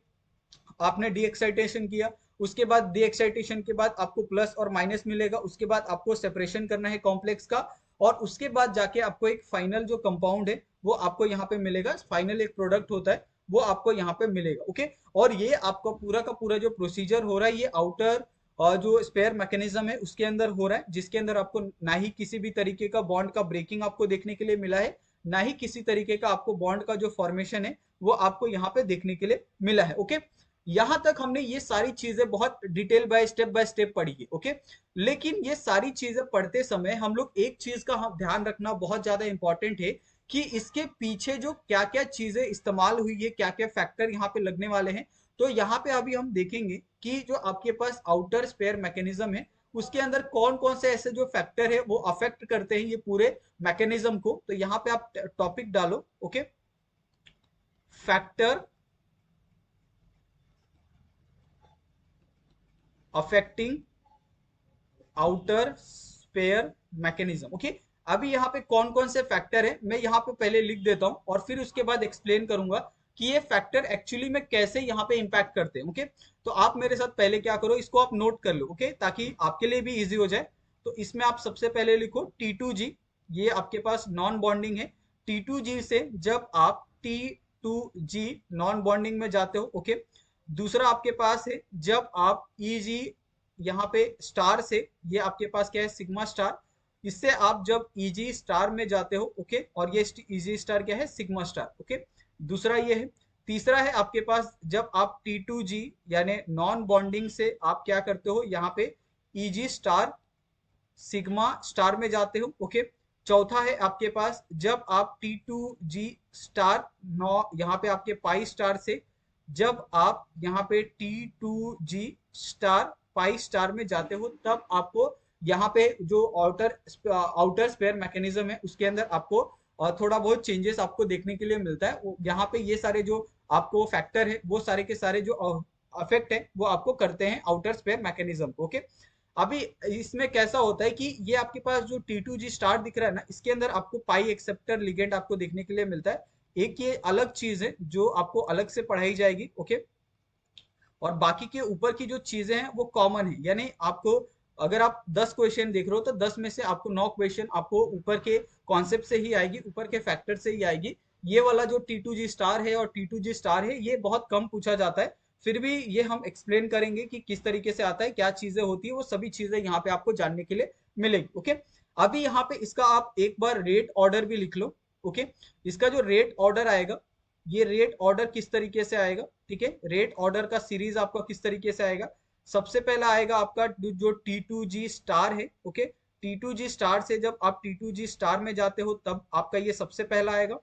आपने डी एक्साइटेशन किया, उसके बाद डी एक्साइटेशन के बाद आपको प्लस और माइनस मिलेगा, उसके बाद आपको सेपरेशन करना है कॉम्प्लेक्स का, और उसके बाद जाके आपको एक फाइनल जो कंपाउंड है वो आपको यहाँ पे मिलेगा। फाइनल एक प्रोडक्ट होता है वो आपको यहाँ पे मिलेगा। ओके, और ये आपका पूरा का पूरा जो प्रोसीजर हो रहा है ये आउटर जो स्पेयर मैकेनिज्म है उसके अंदर हो रहा है, जिसके अंदर आपको ना ही किसी भी तरीके का बॉन्ड का ब्रेकिंग आपको देखने के लिए मिला है, ना ही किसी तरीके का आपको बॉन्ड का जो फॉर्मेशन है वो आपको यहाँ पे देखने के लिए मिला है। ओके, यहां तक हमने ये सारी चीजें बहुत डिटेल बाय स्टेप पढ़ी है। ओके, लेकिन ये सारी चीजें पढ़ते समय हम लोग एक चीज का हम ध्यान रखना बहुत ज्यादा इंपॉर्टेंट है कि इसके पीछे जो क्या क्या चीजें इस्तेमाल हुई है, क्या क्या फैक्टर यहाँ पे लगने वाले हैं। तो यहाँ पे अभी हम देखेंगे कि जो आपके पास आउटर स्पेयर मैकेनिज्म है उसके अंदर कौन कौन से ऐसे जो फैक्टर है वो अफेक्ट करते हैं ये पूरे मैकेनिज्म को। तो यहाँ पे आप टॉपिक डालो। Okay, factor affecting outer sphere mechanism. Okay, अभी यहाँ पे कौन कौन से फैक्टर है मैं यहाँ पे पहले लिख देता हूँ और फिर उसके बाद एक्सप्लेन करूंगा कि ये फैक्टर एक्चुअली में कैसे यहाँ पे इंपैक्ट करते हैं। ओके, तो आप मेरे साथ पहले क्या करो, इसको आप नोट कर लो। ओके, ताकि आपके लिए भी इजी हो जाए। तो इसमें आप सबसे पहले लिखो T2G, ये आपके पास नॉन बॉन्डिंग है। T2G से जब आप T2G नॉन बॉन्डिंग में जाते हो। ओके, दूसरा आपके पास है जब आप EG यहाँ पे स्टार से, ये आपके पास क्या है, सिग्मा स्टार, इससे आप जब EG स्टार में जाते हो। ओके, और ये EG स्टार क्या है, सिग्मा स्टार। ओके, दूसरा ये है। तीसरा है आपके पास जब आप T2G यानी नॉन बॉन्डिंग से आप क्या करते हो, यहाँ पे EG स्टार सिग्मा स्टार में जाते हो। ओके, चौथा है आपके पास जब आप T2G स्टार नौ यहाँ पे आपके पाई स्टार से जब आप यहाँ पे T2G स्टार पाई स्टार में जाते हो तब आपको यहाँ पे जो आउटर स्पेयर मैकेनिज्म है उसके अंदर आपको थोड़ा बहुत चेंजेस आपको देखने के लिए मिलता है। यहाँ पे ये सारे जो आपको फैक्टर है वो सारे के सारे जो अफेक्ट है वो आपको करते हैं आउटर स्पेयर मैकेनिज्म को। ओके, अभी इसमें कैसा होता है कि ये आपके पास जो T2G स्टार दिख रहा है ना, इसके अंदर आपको पाई एक्सेप्टर लिगेंड आपको देखने के लिए मिलता है। एक ये अलग चीज है जो आपको अलग से पढ़ाई जाएगी। ओके, और बाकी के ऊपर की जो चीजें हैं वो कॉमन है, यानी आपको अगर आप 10 क्वेश्चन देख रहे हो तो 10 में से आपको 9 क्वेश्चन आपको ऊपर के कॉन्सेप्ट से ही आएगी, ऊपर के फैक्टर से ही आएगी। ये वाला जो T2G स्टार है और T2G स्टार है ये बहुत कम पूछा जाता है, फिर भी ये हम एक्सप्लेन करेंगे कि किस तरीके से आता है, क्या चीजें होती है, वो सभी चीजें यहाँ पे आपको जानने के लिए मिलेगी। ओके, अभी यहाँ पे इसका आप एक बार रेट ऑर्डर भी लिख लो। ओके, इसका जो रेट ऑर्डर आएगा, ये रेट ऑर्डर किस तरीके से आएगा, ठीक है, रेट ऑर्डर का सीरीज आपका किस तरीके से आएगा। सबसे पहला आएगा आपका जो T2G स्टार है। ओके, T2G स्टार से जब आप T2G स्टार में जाते हो तब आपका ये सबसे पहला आएगा।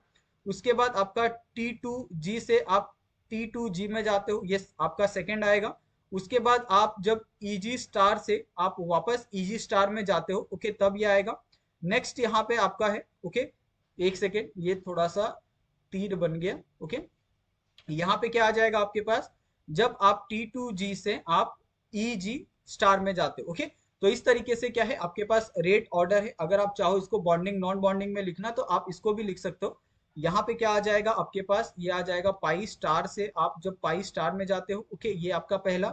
उसके बाद आपका T2G से आप T2G में जाते हो, ये आपका सेकंड आएगा। उसके बाद आप जब EG स्टार से आप वापस EG स्टार में जाते हो, ओके, तब ये आएगा। नेक्स्ट यहाँ पे आपका है, ओके, एक सेकेंड, ये थोड़ा सा तीर बन गया। ओके, यहाँ पे क्या आ जाएगा आपके पास, जब आप T2G से आप EG स्टार में जाते हो। ओके, तो इस तरीके से क्या है आपके पास रेट ऑर्डर है। अगर आप चाहो इसको बॉन्डिंग नॉन बॉन्डिंग में लिखना तो आप इसको भी लिख सकते हो। यहाँ पे क्या आ जाएगा आपके पास, ये आ जाएगा पाई स्टार से आप जब पाई स्टार में जाते हो। ओके, ये आपका पहला।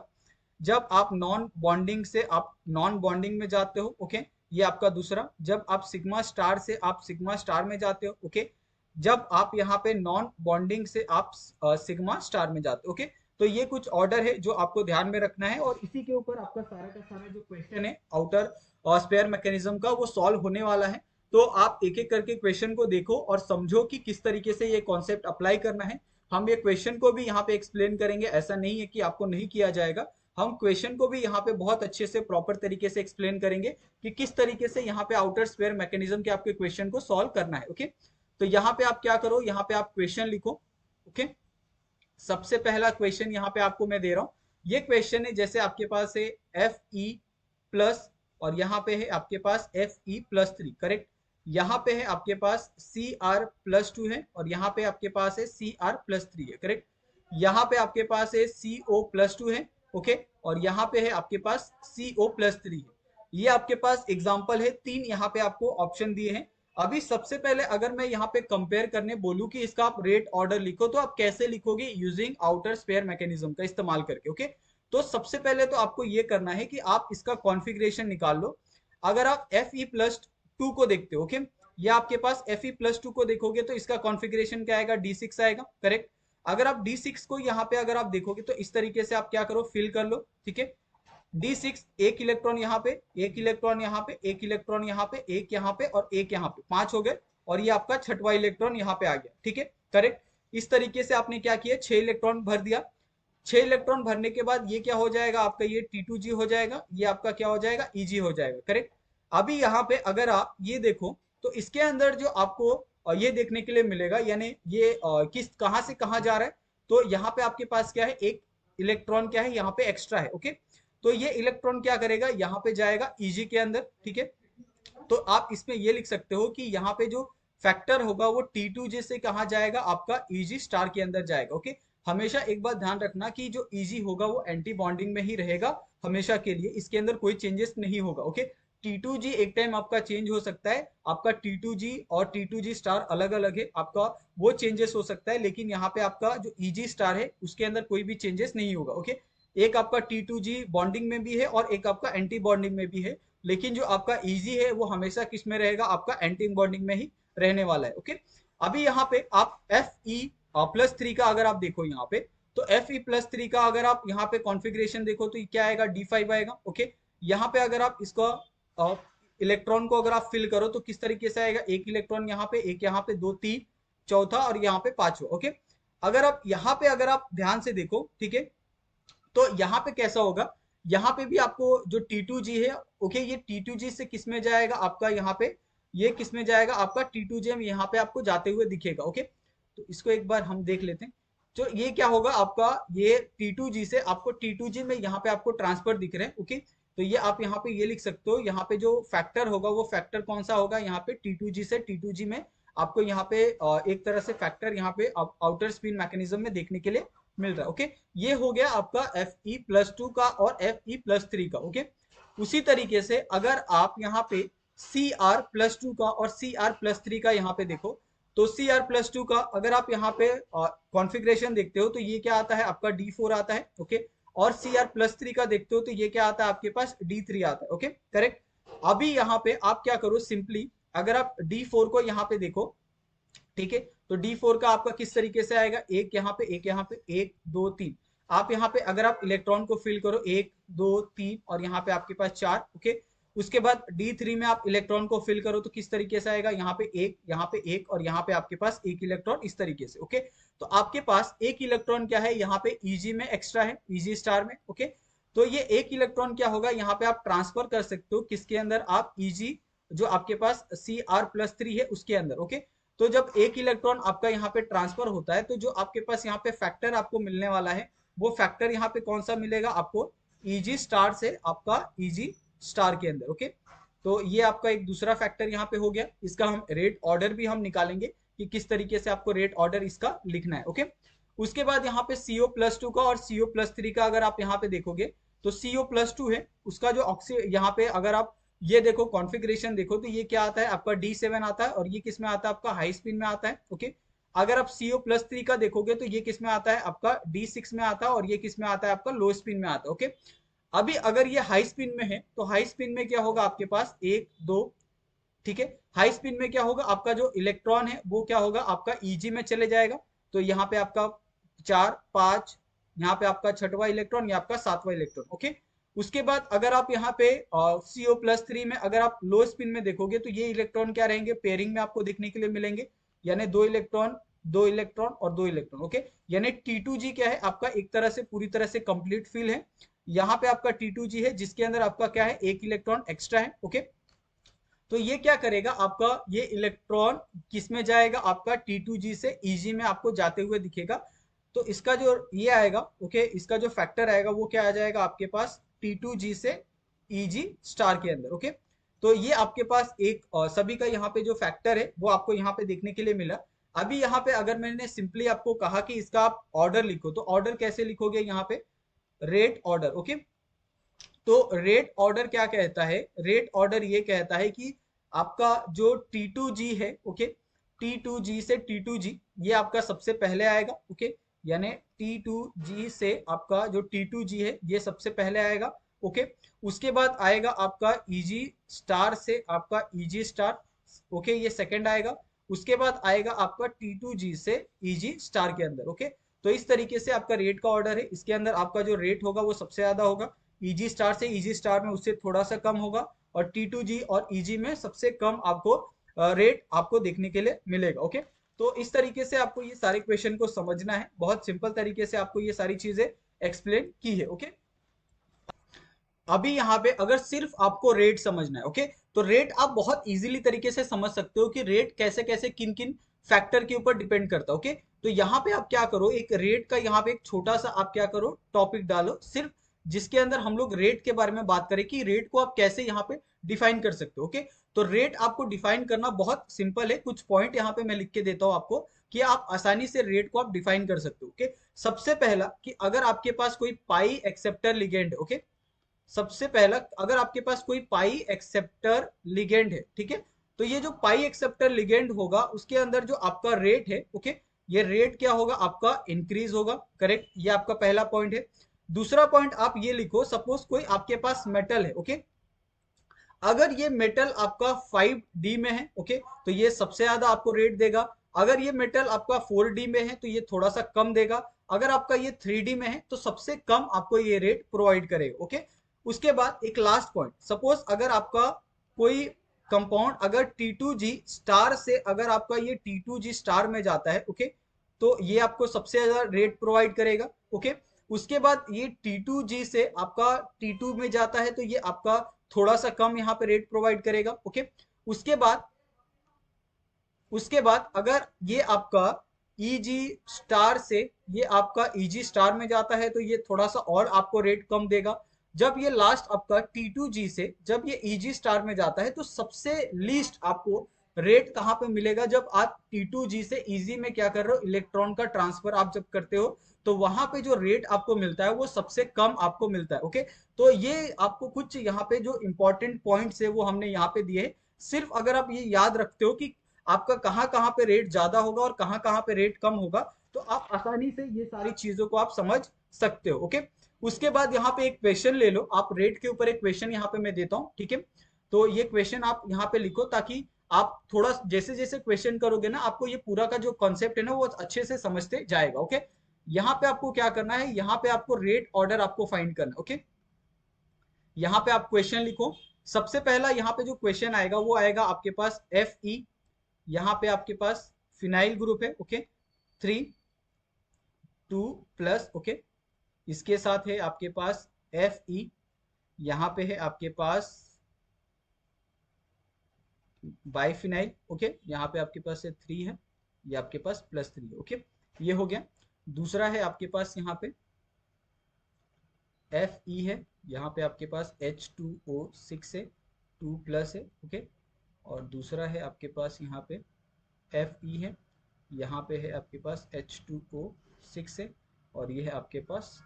जब आप नॉन बॉन्डिंग से आप नॉन बॉन्डिंग में जाते हो। ओके, ये आपका दूसरा। जब आप सिग्मा स्टार से आप सिग्मा स्टार में जाते हो। ओके, जब आप यहाँ पे नॉन बॉन्डिंग से आप सिग्मा स्टार में जाते हो। ओके, तो ये कुछ ऑर्डर है जो आपको ध्यान में रखना है, और इसी के ऊपर आपका सारा का सारा जो क्वेश्चन है आउटर स्पेयर मैकेनिज्म का वो सॉल्व होने वाला है। तो आप एक एक करके क्वेश्चन को देखो और समझो कि किस तरीके से ये कॉन्सेप्ट अप्लाई करना है। हम ये क्वेश्चन को भी यहाँ पे एक्सप्लेन करेंगे, ऐसा नहीं है कि आपको नहीं किया जाएगा। हम क्वेश्चन को भी यहाँ पे बहुत अच्छे से प्रॉपर तरीके से एक्सप्लेन करेंगे कि किस तरीके से यहाँ पे आउटर स्पेयर मैकेनिज्म के आपके क्वेश्चन को सॉल्व करना है। ओके, तो यहाँ पे आप क्या करो, यहाँ पे आप क्वेश्चन लिखो। ओके, सबसे पहला क्वेश्चन यहाँ पे आपको मैं दे रहा हूँ। ये क्वेश्चन है जैसे आपके पास है Fe प्लस और यहाँ पे है आपके पास Fe+3, करेक्ट। यहाँ पे है आपके पास Cr+2 है और यहाँ पे आपके पास है Cr+3 है, करेक्ट। यहाँ पे आपके पास है CO+2 है ओके, और यहाँ पे है आपके पास CO+3 है। ये आपके पास एग्जाम्पल है, 3 यहाँ पे आपको ऑप्शन दिए हैं। अभी सबसे पहले अगर मैं यहाँ पे कंपेयर करने बोलूं कि इसका आप रेट ऑर्डर लिखो, तो आप कैसे लिखोगे? यूजिंग आउटर स्पेयर मैकेनिज्म का इस्तेमाल करके। ओके, तो सबसे पहले तो आपको ये करना है कि आप इसका कॉन्फ़िगरेशन निकाल लो। अगर आप Fe+2 को देखते हो, ओके, या आपके पास Fe+2 को देखोगे तो इसका कॉन्फ़िगरेशन क्या आएगा? D6 आएगा, करेक्ट। अगर आप D6 को यहाँ पे अगर आप देखोगे तो इस तरीके से आप क्या करो, फिल कर लो, ठीक है। D6, एक इलेक्ट्रॉन यहाँ पे, एक इलेक्ट्रॉन यहाँ पे, एक इलेक्ट्रॉन यहाँ पे, एक यहाँ पे और एक यहाँ पे, 5 हो गए। और ये आपका छठवां इलेक्ट्रॉन यहाँ पे आ गया, ठीक है, करेक्ट। इस तरीके से आपने क्या किया, 6 इलेक्ट्रॉन भर दिया। 6 इलेक्ट्रॉन भरने के बाद ये क्या हो जाएगा आपका, ये T2G हो जाएगा, ये आपका क्या हो जाएगा, Eg हो जाएगा, करेक्ट। अभी यहाँ पे अगर आप ये देखो तो इसके अंदर जो आपको ये देखने के लिए मिलेगा, यानी ये किस कहाँ से कहाँ जा रहा है, तो यहाँ पे आपके पास क्या है, एक इलेक्ट्रॉन क्या है यहाँ पे एक्स्ट्रा है, ओके। तो ये इलेक्ट्रॉन क्या करेगा, यहाँ पे जाएगा Eg के अंदर, ठीक है। तो आप इसमें ये लिख सकते हो कि यहाँ पे जो फैक्टर होगा वो T2G से कहाँ जाएगा, आपका Eg स्टार के अंदर जाएगा, ओके। हमेशा एक बात ध्यान रखना कि जो Eg होगा वो एंटी बॉन्डिंग में ही रहेगा हमेशा के लिए, इसके अंदर कोई चेंजेस नहीं होगा, ओके। T2G एक टाइम आपका चेंज हो सकता है, आपका T2G और T2G स्टार अलग अलग है, आपका वो चेंजेस हो सकता है, लेकिन यहाँ पे आपका जो Eg स्टार है उसके अंदर कोई भी चेंजेस नहीं होगा, ओके। एक आपका T2G बॉन्डिंग में भी है और एक आपका एंटी बॉन्डिंग में भी है, लेकिन जो आपका Eg है वो हमेशा किस में रहेगा, आपका एंटी बॉन्डिंग में ही रहने वाला है, ओके। अभी यहाँ पे आप Fe+3 का अगर आप देखो यहाँ पे, तो Fe+3 का अगर आप यहाँ पे कॉन्फ़िगरेशन देखो तो ये क्या आएगा, D5 आएगा, ओके। यहाँ पे अगर आप इसका इलेक्ट्रॉन को अगर आप फिल करो तो किस तरीके से आएगा, एक इलेक्ट्रॉन यहाँ पे, एक यहाँ पे, दो, तीन, चौथा और यहाँ पे पांचवा, ओके। अगर आप यहाँ पे अगर आप ध्यान से देखो, ठीक है, तो यहाँ पे कैसा होगा, यहाँ पे भी आपको जो T2G है, ओके, ये T2G से किस में जाएगा आपका, यहाँ पे ये किस में जाएगा आपका, T2G में यहाँ पे आपको जाते हुए दिखेगा, ओके। तो इसको एक बार हम देख लेते हैं। तो ये क्या होगा आपका, ये T2G से आपको T2G में यहाँ पे आपको ट्रांसफर दिख रहे हैं, ओके। तो ये आप यहाँ पे ये लिख सकते हो, यहाँ पे जो फैक्टर होगा वो फैक्टर कौन सा होगा, यहाँ पे T2G से T2G में आपको यहाँ पे एक तरह से फैक्टर यहाँ पे आउटर स्पिन मैकेनिज्म में देखने के लिए मिल रहा है, ओके। ये हो गया आपका Fe+2 का और Fe+3 का, ओके। उसी तरीके से अगर आप यहाँ पे Cr+2 का और Cr+3 का यहाँ पे देखो, तो Cr+2 का अगर आप यहाँ पे कॉन्फ़िगरेशन देखते हो तो ये क्या आता है आपका, D4 आता है, ओके। और Cr+3 का देखते हो तो ये क्या आता है आपके पास, D3 आता है, ओके, करेक्ट। अभी यहाँ पे आप क्या करो, सिंपली अगर आप D4 को यहाँ पे देखो, ठीक है, तो D4 का आपका किस तरीके से आएगा, एक यहाँ पे, एक यहाँ पे, एक, दो, तीन। आप यहाँ पे अगर आप इलेक्ट्रॉन को फिल करो, एक, दो, तीन और यहाँ पे आपके पास चार, ओके। उसके बाद D3 में आप इलेक्ट्रॉन को फिल करो तो किस तरीके से आएगा, यहाँ पे एक, यहाँ पे एक और यहाँ पे आपके पास एक इलेक्ट्रॉन, इस तरीके से, ओके। तो आपके पास एक इलेक्ट्रॉन क्या है यहाँ पे Eg में एक्स्ट्रा है, Eg स्टार में, ओके। तो ये एक इलेक्ट्रॉन क्या होगा, यहाँ पे आप ट्रांसफर कर सकते हो किसके अंदर, आप Eg जो आपके पास Cr+3 है उसके अंदर, ओके। तो जब एक इलेक्ट्रॉन आपका यहाँ पे ट्रांसफर होता है तो जो आपके पास यहाँ पे फैक्टर आपको मिलने वाला है, वो फैक्टर यहाँ पे कौन सा मिलेगा आपको, Eg स्टार से आपका Eg स्टार के अंदर, ओके। तो ये आपका एक दूसरा फैक्टर यहाँ पे हो गया। इसका हम रेट ऑर्डर भी हम निकालेंगे कि किस तरीके से आपको रेट ऑर्डर इसका लिखना है, ओके। उसके बाद यहाँ पे CO+2 का और CO+3 का अगर आप यहाँ पे देखोगे तो CO+2 है, उसका जो ऑक्सी यहाँ पे अगर आप ये देखो कॉन्फ़िगरेशन देखो तो ये क्या आता है आपका D7 आता है और ये किस में आता है आपका हाई स्पिन में आता है, ओके। अगर आप CO+3 का देखोगे तो ये किस में आता है आपका D6 में आता है और ये किस में आता है आपका लो स्पिन में आता है, ओके। अभी अगर ये हाई स्पिन में है तो हाई स्पिन में क्या होगा आपके पास, एक, दो, ठीक है। हाई स्पिन में क्या होगा आपका जो इलेक्ट्रॉन है वो क्या होगा आपका Eg में चले जाएगा, तो यहाँ पे आपका चार, पांच, यहाँ पे आपका छठवां इलेक्ट्रॉन, ये आपका सातवां इलेक्ट्रॉन, ओके। उसके बाद अगर आप यहाँ पे CO+3 में अगर आप लो स्पिन में देखोगे तो ये इलेक्ट्रॉन क्या रहेंगे, पेयरिंग में आपको देखने के लिए मिलेंगे, यानी दो इलेक्ट्रॉन, दो इलेक्ट्रॉन और दो इलेक्ट्रॉन, ओके। यानी T2G क्या है आपका एक तरह से पूरी तरह से कंप्लीट फिल है। यहाँ पे आपका T2G है जिसके अंदर आपका क्या है, एक इलेक्ट्रॉन एक्स्ट्रा है, ओके। तो ये क्या करेगा आपका, ये इलेक्ट्रॉन किस में जाएगा आपका T2G से Eg में आपको जाते हुए दिखेगा। तो इसका जो ये आएगा, ओके, इसका जो फैक्टर आएगा वो क्या आ जाएगा आपके पास T2G से Eg स्टार के अंदर, ओके। तो ये आपके पास एक सभी का यहाँ पे जो फैक्टर है वो आपको यहाँ पे देखने के लिए मिला। अभी यहाँ पे अगर मैंने सिंपली आपको कहा कि इसका आप ऑर्डर लिखो, तो ऑर्डर कैसे लिखोगे यहाँ पे, रेट ऑर्डर। ओके, तो रेट ऑर्डर क्या कहता है, रेट ऑर्डर ये कहता है कि आपका जो T2G है, ओके, T2G से T2G ये आपका सबसे पहले आएगा। ओके, यानी T2G से आपका जो T2G है ये सबसे पहले आएगा। ओके, उसके बाद आएगा आपका EG स्टार से आपका EG स्टार। ओके, ये सेकंड आएगा। उसके बाद आएगा आपका T2G से EG स्टार के अंदर। ओके, तो इस तरीके से आपका रेट का ऑर्डर है। इसके अंदर आपका जो रेट होगा वो सबसे ज्यादा होगा, ईजी स्टार से ईजी स्टार में उससे थोड़ा सा कम होगा, और T2G और ईजी में सबसे कम आपको रेट आपको देखने के लिए मिलेगा। ओके, तो इस तरीके से आपको ये सारे क्वेश्चन को समझना है, बहुत सिंपल तरीके से आपको ये सारी चीजें एक्सप्लेन की है। ओके, अभी यहाँ पे अगर सिर्फ आपको रेट समझना है, ओके, तो रेट आप बहुत इजीली तरीके से समझ सकते हो कि रेट कैसे कैसे किन किन फैक्टर के ऊपर डिपेंड करता है। ओके, तो यहाँ पे आप क्या करो, एक रेट का यहाँ पे एक छोटा सा आप क्या करो टॉपिक डालो सिर्फ, जिसके अंदर हम लोग रेट के बारे में बात करें कि रेट को आप कैसे यहाँ पे डिफाइन कर सकते हो। ओके, तो रेट आपको डिफाइन करना बहुत सिंपल है, कुछ पॉइंट यहाँ पे मैं लिख के देता हूँ आपको कि आप आसानी से रेट को आप डिफाइन कर सकते हो। ओके, सबसे पहला कि अगर आपके पास कोई पाई एक्सेप्टर लिगेंड, ओके, सबसे पहला अगर आपके पास कोई पाई एक्सेप्टर लिगेंड है, ठीक है, तो ये जो पाई एक्सेप्टर लिगेंड होगा उसके अंदर जो आपका रेट है, ओके, ये रेट क्या होगा आपका इंक्रीज होगा। करेक्ट, ये आपका पहला पॉइंट है। दूसरा पॉइंट आप ये लिखो, सपोज कोई आपके पास मेटल है, ओके, अगर ये मेटल आपका 5D में है, ओके, तो ये सबसे ज्यादा आपको रेट देगा। अगर ये मेटल आपका 4D में है तो ये थोड़ा सा कम देगा। अगर आपका ये 3D में है तो सबसे कम आपको ये रेट प्रोवाइड करेगा। ओके, उसके बाद एक लास्ट पॉइंट, सपोज अगर आपका कोई कंपाउंड अगर T2G स्टार से अगर आपका ये T2G स्टार में जाता है, ओके, तो ये आपको सबसे ज्यादा रेट प्रोवाइड करेगा। ओके, उसके बाद ये T2G से आपका T2 में जाता है तो ये आपका थोड़ा सा कम यहाँ पे रेट प्रोवाइड करेगा। ओके, उसके बाद उसके बाद अगर ये आपका EG स्टार से ये आपका EG स्टार में जाता है तो ये थोड़ा सा और आपको रेट कम देगा। जब ये लास्ट आपका T2G से जब ये EG स्टार में जाता है तो सबसे लीस्ट आपको रेट कहाँ पे मिलेगा, जब आप T2G से EG में क्या कर रहे हो, इलेक्ट्रॉन का ट्रांसफर आप जब करते हो तो वहां पे जो रेट आपको मिलता है वो सबसे कम आपको मिलता है। ओके, तो ये आपको कुछ यहाँ पे जो इंपॉर्टेंट पॉइंट्स है वो हमने यहाँ पे दिए हैं। सिर्फ अगर आप ये याद रखते हो कि आपका कहाँ कहाँ पे रेट ज्यादा होगा और कहाँ कहाँ पे रेट कम होगा, तो आप आसानी से ये सारी चीजों को आप समझ सकते हो। ओके, उसके बाद यहाँ पे एक क्वेश्चन ले लो, आप रेट के ऊपर एक क्वेश्चन यहाँ पे मैं देता हूँ, ठीक है, तो ये क्वेश्चन आप यहाँ पे लिखो ताकि आप थोड़ा जैसे जैसे क्वेश्चन करोगे ना आपको ये पूरा का जो कॉन्सेप्ट है ना वो अच्छे से समझते जाएगा। ओके, यहाँ पे आपको क्या करना है, यहाँ पे आपको रेट ऑर्डर आपको फाइंड करना है। ओके, यहाँ पे आप क्वेश्चन लिखो। सबसे पहला यहाँ पे जो क्वेश्चन आएगा वो आएगा आपके पास Fe, यहाँ पे आपके पास फिनाइल ग्रुप है, ओके, 3 2 प्लस, ओके, इसके साथ है आपके पास Fe, यहाँ पे है आपके पास बाइफिनाइल, ओके, यहाँ पे आपके पास है 3 है, ये आपके पास +3 है। ओके, ये हो गया। दूसरा है आपके पास यहाँ पे Fe है, यहाँ पे आपके पास H2O6 है, 2+ है। ओके, और दूसरा है आपके पास यहाँ पे Fe है, यहाँ पे है आपके पास H2O6 है, और ये है आपके पास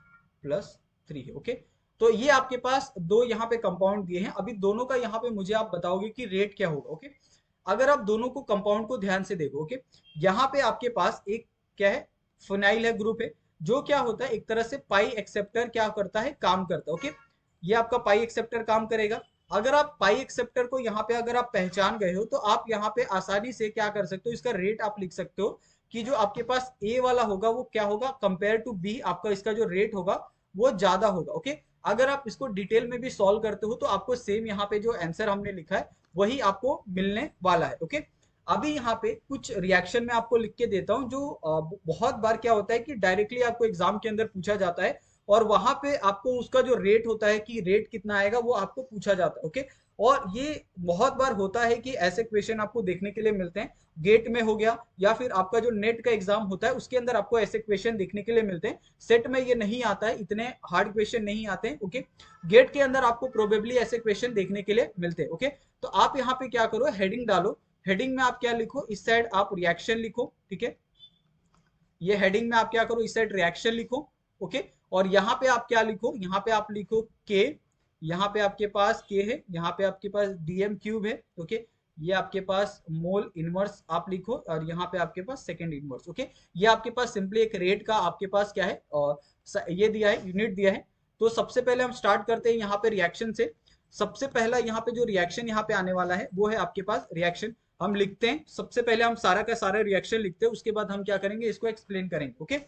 +3 है। ओके, तो ये आपके पास दो यहाँ पे कंपाउंड दिए हैं। अभी दोनों का यहाँ पे मुझे आप बताओगे कि रेट क्या होगा। ओके, अगर आप दोनों को कंपाउंड को ध्यान से देखो, ओके, यहाँ पे आपके पास एक क्या है, फिनाइल है ग्रुप है, जो क्या होता है एक तरह से पाई एक्सेप्टर क्या करता है, काम करता है। ओके, ये आपका पाई एक्सेप्टर काम करेगा। अगर आप पाई एक्सेप्टर को यहाँ पे अगर आप पहचान गए हो तो आप यहाँ पे आसानी से क्या कर सकते हो, इसका रेट आप लिख सकते हो कि जो आपके पास ए वाला होगा वो क्या होगा, कंपेयर टू बी आपका इसका जो रेट होगा वो ज्यादा होगा। ओके, अगर आप इसको डिटेल में भी सॉल्व करते हो तो आपको सेम यहाँ पे जो आंसर हमने लिखा है वही आपको मिलने वाला है। ओके, अभी यहाँ पे कुछ रिएक्शन में आपको लिख के देता हूँ जो बहुत बार क्या होता है कि डायरेक्टली आपको एग्जाम के अंदर पूछा जाता है, और वहां पे आपको उसका जो रेट होता है कि रेट कितना आएगा वो आपको पूछा जाता है। ओके, और ये बहुत बार होता है कि ऐसे क्वेश्चन आपको देखने के लिए मिलते हैं, गेट में हो गया या फिर आपका जो नेट का एग्जाम होता है उसके अंदर आपको ऐसे क्वेश्चन देखने के लिए मिलते हैं। सेट में ये नहीं आता है, इतने हार्ड क्वेश्चन नहीं आते हैं। ओके, गेट के अंदर आपको प्रोबेबली ऐसे क्वेश्चन देखने के लिए मिलते हैं। ओके, तो आप यहाँ पे क्या करो, हेडिंग डालो, हेडिंग में आप क्या लिखो, इस साइड आप रिएक्शन लिखो, ठीक है, ये हेडिंग में आप क्या करो, इस साइड रिएक्शन लिखो। ओके, और यहाँ पे आप क्या लिखो, यहाँ पे आप लिखो के, यहाँ पे आपके पास के है, यहाँ पे आपके पास डीएम क्यूब है, ओके। ये आपके पास मोल इनवर्स आप लिखो, और यहाँ पे आपके पास सेकंड इनवर्स, ओके। ये आपके पास सिंपली एक रेट का आपके पास क्या है, और ये दिया है, यूनिट दिया है। तो सबसे पहले हम स्टार्ट करते हैं यहाँ पे रिएक्शन से। सबसे पहला यहाँ पे जो रिएक्शन यहाँ पे आने वाला है वो है आपके पास रिएक्शन। हम लिखते हैं, सबसे पहले हम सारा का सारा रिएक्शन लिखते हैं, उसके बाद हम क्या करेंगे, इसको एक्सप्लेन करेंगे, ओके।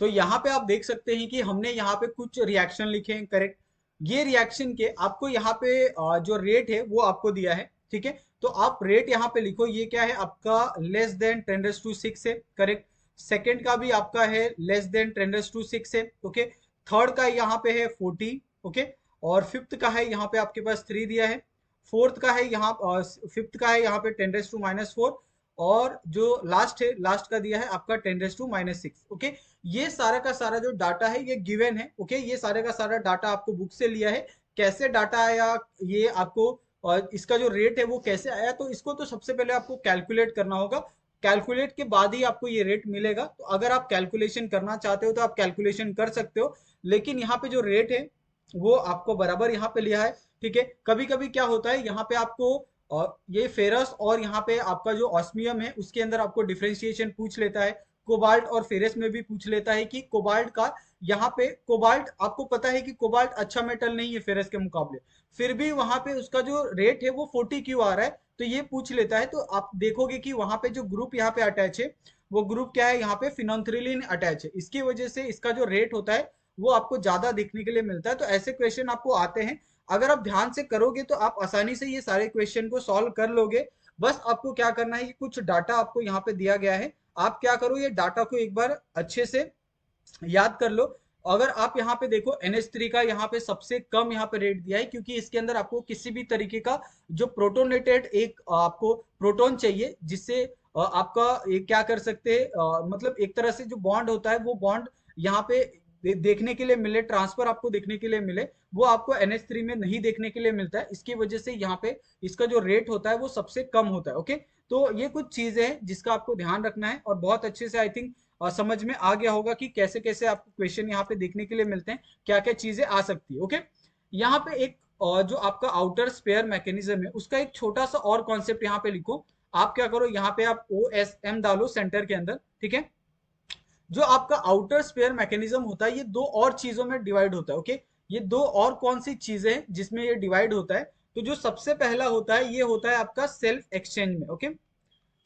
तो यहाँ पे आप देख सकते हैं कि हमने यहाँ पे कुछ रिएक्शन लिखे हैं, करेक्ट। ये रिएक्शन के आपको यहाँ पे जो रेट है वो आपको दिया है, ठीक है। तो आप रेट यहाँ पे लिखो, ये क्या है आपका, लेस देन 10⁻⁶ है, करेक्ट। सेकंड का भी आपका है लेस देन 10⁻⁶ है, ओके। थर्ड का यहाँ पे है 40, ओके। और फिफ्थ का है यहाँ पे आपके पास 3 दिया है। फोर्थ का है यहाँ, फिफ्थ का है यहाँ पे 10⁻⁴, और जो लास्ट है, लास्ट का दिया है आपका 10⁻⁻⁶, ओके। ये सारा का सारा जो डाटा है ये गिवन है, ओके। ये सारे का सारा डाटा आपको बुक से लिया है। कैसे डाटा आया ये आपको, और इसका जो रेट है वो कैसे आया, तो इसको तो सबसे पहले आपको कैलकुलेट करना होगा। कैलकुलेट के बाद ही आपको ये रेट मिलेगा। तो अगर आप कैलकुलेशन करना चाहते हो तो आप कैलकुलेशन कर सकते हो, लेकिन यहाँ पे जो रेट है वो आपको बराबर यहाँ पे लिया है, ठीक है। कभी कभी क्या होता है यहाँ पे आपको, और ये फेरस और यहाँ पे आपका जो ऑस्मियम है उसके अंदर आपको डिफरेंशिएशन पूछ लेता है। कोबाल्ट और फेरस में भी पूछ लेता है कि कोबाल्ट का, यहाँ पे कोबाल्ट आपको पता है कि कोबाल्ट अच्छा मेटल नहीं है फेरस के मुकाबले, फिर भी वहां पे उसका जो रेट है वो 40 क्यों आ रहा है, तो ये पूछ लेता है। तो आप देखोगे कि वहां पे जो ग्रुप यहाँ पे अटैच है वो ग्रुप क्या है, यहाँ पे फिनोल्थ्रिलिन अटैच है, इसकी वजह से इसका जो रेट होता है वो आपको ज्यादा देखने के लिए मिलता है। तो ऐसे क्वेश्चन आपको आते हैं, अगर आप ध्यान से करोगे तो आप आसानी से ये सारे क्वेश्चन को सॉल्व कर लोगे। बस आपको क्या करना है कि कुछ डाटा आपको यहाँ पे दिया गया है, आप क्या करो, ये डाटा को एक बार अच्छे से याद कर लो। अगर आप यहाँ पे देखो NH3 का यहाँ पे सबसे कम यहाँ पे रेट दिया है, क्योंकि इसके अंदर आपको किसी भी तरीके का जो प्रोटोनेटेड एक आपको प्रोटोन चाहिए, जिससे आपका एक क्या कर सकते हैं, मतलब एक तरह से जो बॉन्ड होता है वो बॉन्ड यहाँ पे देखने के लिए मिले, ट्रांसफर आपको देखने के लिए मिले, वो आपको NH3 में नहीं देखने के लिए मिलता है। इसकी वजह से यहाँ पे इसका जो रेट होता है वो सबसे कम होता है, ओके। तो ये कुछ चीजें हैं जिसका आपको ध्यान रखना है, और बहुत अच्छे से आई थिंक समझ में आ गया होगा कि कैसे कैसे आपको क्वेश्चन यहाँ पे देखने के लिए मिलते हैं, क्या क्या चीजें आ सकती है, ओके। यहाँ पे एक जो आपका आउटर स्पेयर मैकेनिज्म है उसका एक छोटा सा और कॉन्सेप्ट यहाँ पे लिखो। आप क्या करो, यहाँ पे आप OSM डालो सेंटर के अंदर, ठीक है। जो आपका आउटर स्पेयर मैकेनिज्म होता है ये दो और चीजों में डिवाइड होता है, ओके। ये दो और कौन सी चीजें हैं जिसमें ये डिवाइड होता है, तो जो सबसे पहला होता है ये होता है आपका सेल्फ एक्सचेंज में, ओके।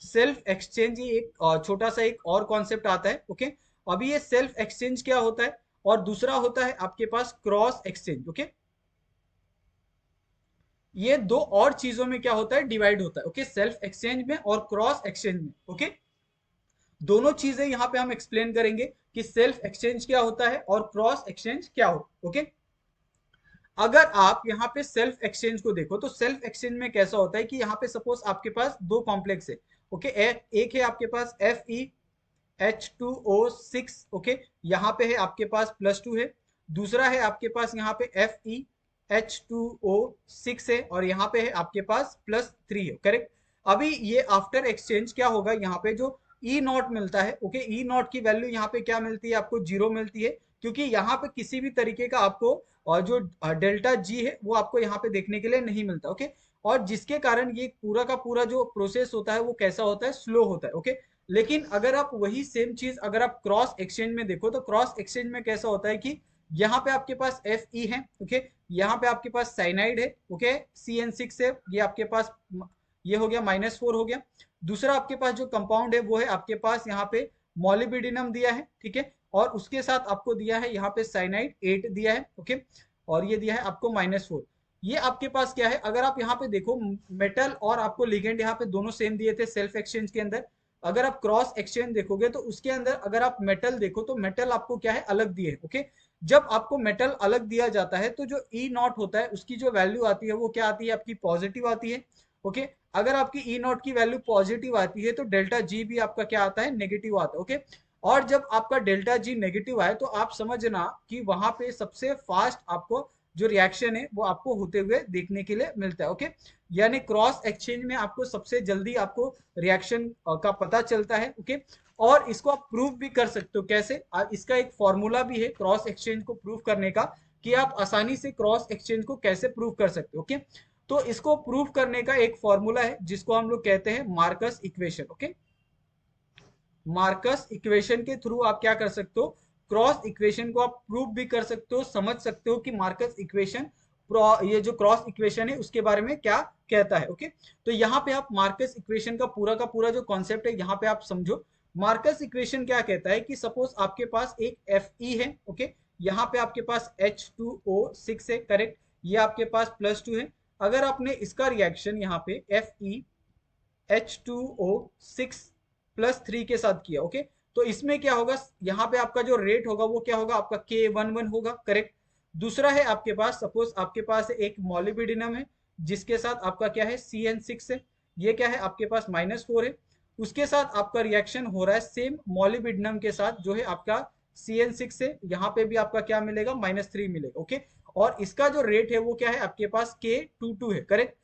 सेल्फ एक्सचेंज, ये एक छोटा सा एक और कॉन्सेप्ट आता है, ओके। अभी ये सेल्फ एक्सचेंज क्या होता है, और दूसरा होता है आपके पास क्रॉस एक्सचेंज, ओके। ये दो और चीजों में क्या होता है, डिवाइड होता है, ओके। सेल्फ एक्सचेंज में और क्रॉस एक्सचेंज में, ओके। दोनों चीजें यहाँ पे हम एक्सप्लेन करेंगे कि सेल्फ एक्सचेंज क्या होता है और क्रॉस एक्सचेंज क्या होता है, ओके। अगर आप यहाँ पे सेल्फ एक्सचेंज को देखो तो सेल्फ एक्सचेंज में कैसा होता है कि यहाँ पे सपोज आपके पास दो कॉम्प्लेक्स है, ओके। एक है आपके पास Fe H2O6, ओके। यहाँ पे है आपके पास +2 है। दूसरा है आपके पास यहाँ पे FeH2O6 है, और यहाँ पे है आपके पास +3 है, करेक्ट। अभी ये आफ्टर एक्सचेंज क्या होगा, यहाँ पे जो ई नॉट मिलता है, ओके, ई नॉट की वैल्यू यहाँ पे क्या मिलती है आपको, 0 मिलती है, क्योंकि यहाँ पे किसी भी तरीके का आपको, और जो डेल्टा जी है वो आपको यहाँ पे देखने के लिए नहीं मिलता, ओके। और जिसके कारण ये पूरा का पूरा जो प्रोसेस होता है वो कैसा होता है, स्लो होता है, ओके। लेकिन अगर आप वही सेम चीज अगर आप क्रॉस एक्सचेंज में देखो तो क्रॉस एक्सचेंज में कैसा होता है कि यहाँ पे आपके पास Fe है, ओके। यहाँ पे आपके पास साइनाइड है, ओके, CN6 है, ये आपके पास ये हो गया -4 हो गया। दूसरा आपके पास जो कंपाउंड है वो है आपके पास यहाँ पे मोलिबिडिनम दिया है, ठीक है। और उसके साथ आपको दिया है यहाँ पे साइनाइड 8 दिया है, ओके। और ये दिया है आपको -4। ये आपके पास क्या है, अगर आप यहाँ पे देखो मेटल और आपको लिगेंड यहाँ पे दोनों सेम दिए थे सेल्फ एक्सचेंज के अंदर। अगर आप क्रॉस एक्सचेंज देखोगे तो उसके अंदर अगर आप मेटल देखो तो मेटल आपको क्या है, अलग दिए है, ओके। जब आपको मेटल अलग दिया जाता है तो जो ई नॉट होता है उसकी जो वैल्यू आती है वो क्या आती है आपकी, पॉजिटिव आती है, ओके। अगर आपकी ई नॉट की वैल्यू पॉजिटिव आती है तो डेल्टा जी भी आपका क्या आता है, नेगेटिव आता है, ओके। और जब आपका डेल्टा जी नेगेटिव आए तो आप समझना कि वहां पे सबसे फास्ट आपको जो रिएक्शन है वो आपको होते हुए देखने के लिए मिलता है। ओके, यानी क्रॉस एक्सचेंज में आपको सबसे जल्दी आपको रिएक्शन का पता चलता है। ओके, और इसको आप प्रूव भी कर सकते हो। कैसे? इसका एक फॉर्मूला भी है क्रॉस एक्सचेंज को प्रूव करने का, कि आप आसानी से क्रॉस एक्सचेंज को कैसे प्रूव कर सकते हो। ओके, तो इसको प्रूव करने का एक फॉर्मूला है जिसको हम लोग कहते हैं Marcus equation. Okay, Marcus equation के थ्रू आप क्या कर सकते हो, क्रॉस इक्वेशन को आप प्रूव भी कर सकते हो, समझ सकते हो कि मार्कस इक्वेशन, ये जो क्रॉस इक्वेशन है उसके बारे में क्या कहता है। ओके, तो यहाँ पे आप मार्कस इक्वेशन का पूरा जो कॉन्सेप्ट है यहाँ पे आप समझो। मार्कस इक्वेशन क्या कहता है कि सपोज आपके पास एक Fe है। ओके, यहाँ पे आपके पास H2O6 है, करेक्ट, ये आपके पास +2 है। अगर आपने इसका रिएक्शन यहाँ पे FeH2O6 +3 के साथ किया, ओके, तो इसमें क्या होगा, यहाँ पे आपका जो रेट होगा वो क्या होगा, आपका K11 होगा, करेक्ट। दूसरा है आपके पास, सपोज आपके पास एक मॉलिब्डेनम है जिसके साथ आपका क्या है, CN6 है, ये क्या है आपके पास -4 है। उसके साथ आपका रिएक्शन हो रहा है सेम मॉलिब्डेनम के साथ जो है आपका CN6 है, यहाँ पे भी आपका क्या मिलेगा, -3 मिलेगा। ओके, और इसका जो रेट है वो क्या है आपके पास K22 है, करेक्ट।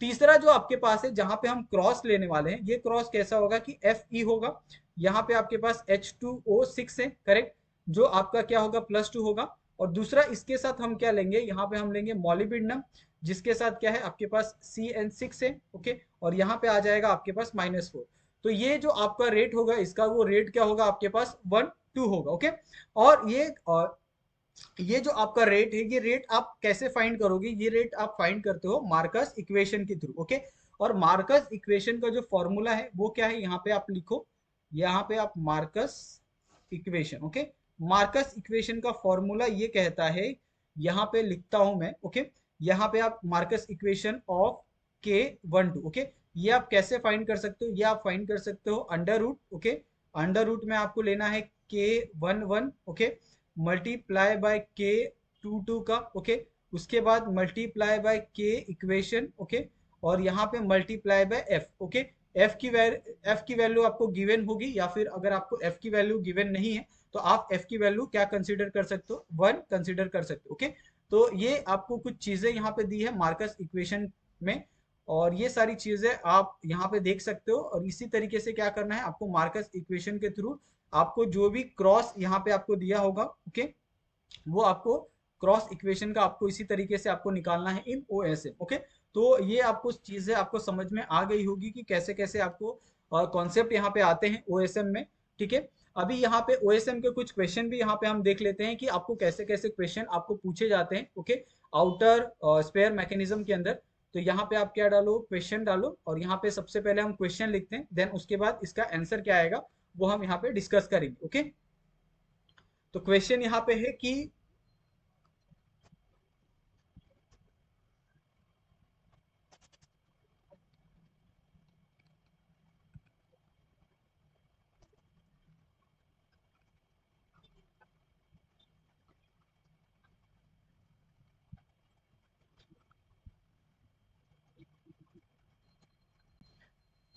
तीसरा जो आपके पास है जहां पे हम क्रॉस लेने वाले हैं, ये क्रॉस कैसा होगा कि Fe होगा, यहाँ पे आपके पास H2O6 है, करेक्ट, जो आपका क्या होगा, +2 होगा। और दूसरा इसके साथ हम क्या लेंगे, यहाँ पे हम लेंगे मॉलिब्डेनम जिसके साथ क्या है आपके पास CN6 है। ओके, और यहाँ पे आ जाएगा आपके पास -4। तो ये जो आपका रेट होगा इसका, वो रेट क्या होगा आपके पास 1 2 होगा। ओके, और ये जो आपका रेट है, ये रेट आप कैसे फाइंड करोगे, ये रेट आप फाइंड करते हो मार्कस इक्वेशन के थ्रू। ओके, और मार्कस इक्वेशन का जो फॉर्मूला है वो क्या है, यहाँ पे आप लिखो, यहाँ पे आप Marcus equation. Okay, Marcus equation का फॉर्मूला ये कहता है, यहाँ पे लिखता हूं मैं। ओके, यहाँ पे आप Marcus equation of K12। Okay, ये आप कैसे फाइंड कर सकते हो, ये आप फाइंड कर सकते हो under root. Okay, under root में आपको लेना है K11, okay, multiply by K22 का। ओके, उसके बाद multiply by K equation. Okay, और यहाँ पे multiply by F। Okay, F की वैल्यू आपको गिवन होगी, या फिर अगर आपको F की वैल्यू गिवन नहीं है तो आप F की वैल्यू क्या कंसीडर कर सकते हो, 1 कंसीडर कर सकते हो। ओके, तो ये आपको कुछ चीजें यहाँ पे दी है मार्कस इक्वेशन में, और ये सारी चीजें आप यहाँ पे देख सकते हो। और इसी तरीके से क्या करना है आपको, मार्कस इक्वेशन के थ्रू आपको जो भी क्रॉस यहाँ पे आपको दिया होगा, ओके, वो आपको क्रॉस इक्वेशन का आपको इसी तरीके से आपको निकालना है इन OSM। ओके, तो ये आपको चीजें आपको समझ में आ गई होगी कि कैसे कैसे आपको कॉन्सेप्ट यहाँ पे आते हैं OSM में। ठीक है, अभी यहाँ पे OSM के कुछ क्वेश्चन भी यहाँ पे हम देख लेते हैं कि आपको कैसे कैसे क्वेश्चन आपको पूछे जाते हैं। ओके, आउटर स्पेयर मैकेनिज्म के अंदर। तो यहाँ पे आप क्या डालो, क्वेश्चन डालो, और यहाँ पे सबसे पहले हम क्वेश्चन लिखते हैं, देन उसके बाद इसका आंसर क्या आएगा वो हम यहाँ पे डिस्कस करेंगे। ओके, तो क्वेश्चन यहाँ पे है कि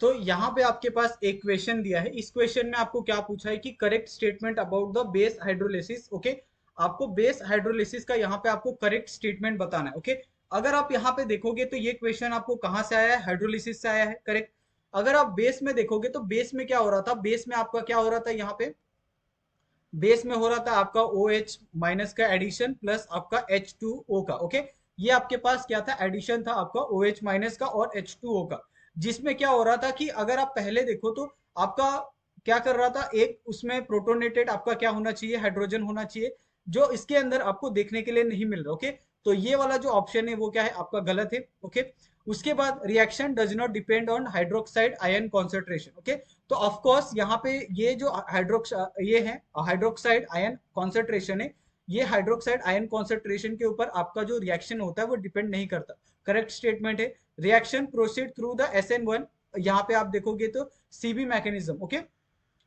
तो यहाँ पे आपके पास एक क्वेश्चन दिया है, इस क्वेश्चन में आपको क्या पूछा है कि correct statement about the base hydrolysis. Okay, आपको बेस हाइड्रोलिसिस का यहाँ पे आपको करेक्ट स्टेटमेंट बताना है। ओके, अगर आप यहाँ पे देखोगे तो ये क्वेश्चन आपको कहाँ से आया है, हाइड्रोलिसिस से आया है, करेक्ट। अगर आप बेस में देखोगे तो बेस में क्या हो रहा था, बेस में आपका क्या हो रहा था, यहाँ पे बेस में हो रहा था आपका OH- का एडिशन प्लस आपका H2O का। ओके, ये आपके पास क्या था, एडिशन था आपका OH- का और H2O का, जिसमें क्या हो रहा था कि अगर आप पहले देखो तो आपका क्या कर रहा था, एक उसमें प्रोटोनेटेड आपका क्या होना चाहिए, हाइड्रोजन होना चाहिए, जो इसके अंदर आपको देखने के लिए नहीं मिल रहा। ओके, तो ये वाला जो ऑप्शन है वो क्या है आपका गलत है। ओके, उसके बाद reaction does not depend on hydroxide ion concentration. Okay, तो ऑफ कोर्स यहाँ पे ये जो ये है हाइड्रोक्साइड आयन कॉन्सेंट्रेशन है, ये हाइड्रोक्साइड आयन कॉन्सेंट्रेशन के ऊपर आपका जो रिएक्शन होता है वो डिपेंड नहीं करता। करेक्ट स्टेटमेंट है। Reaction proceed through the SN1, यहाँ पे आप देखोगे तो CB मैकेनिज्म। ओके,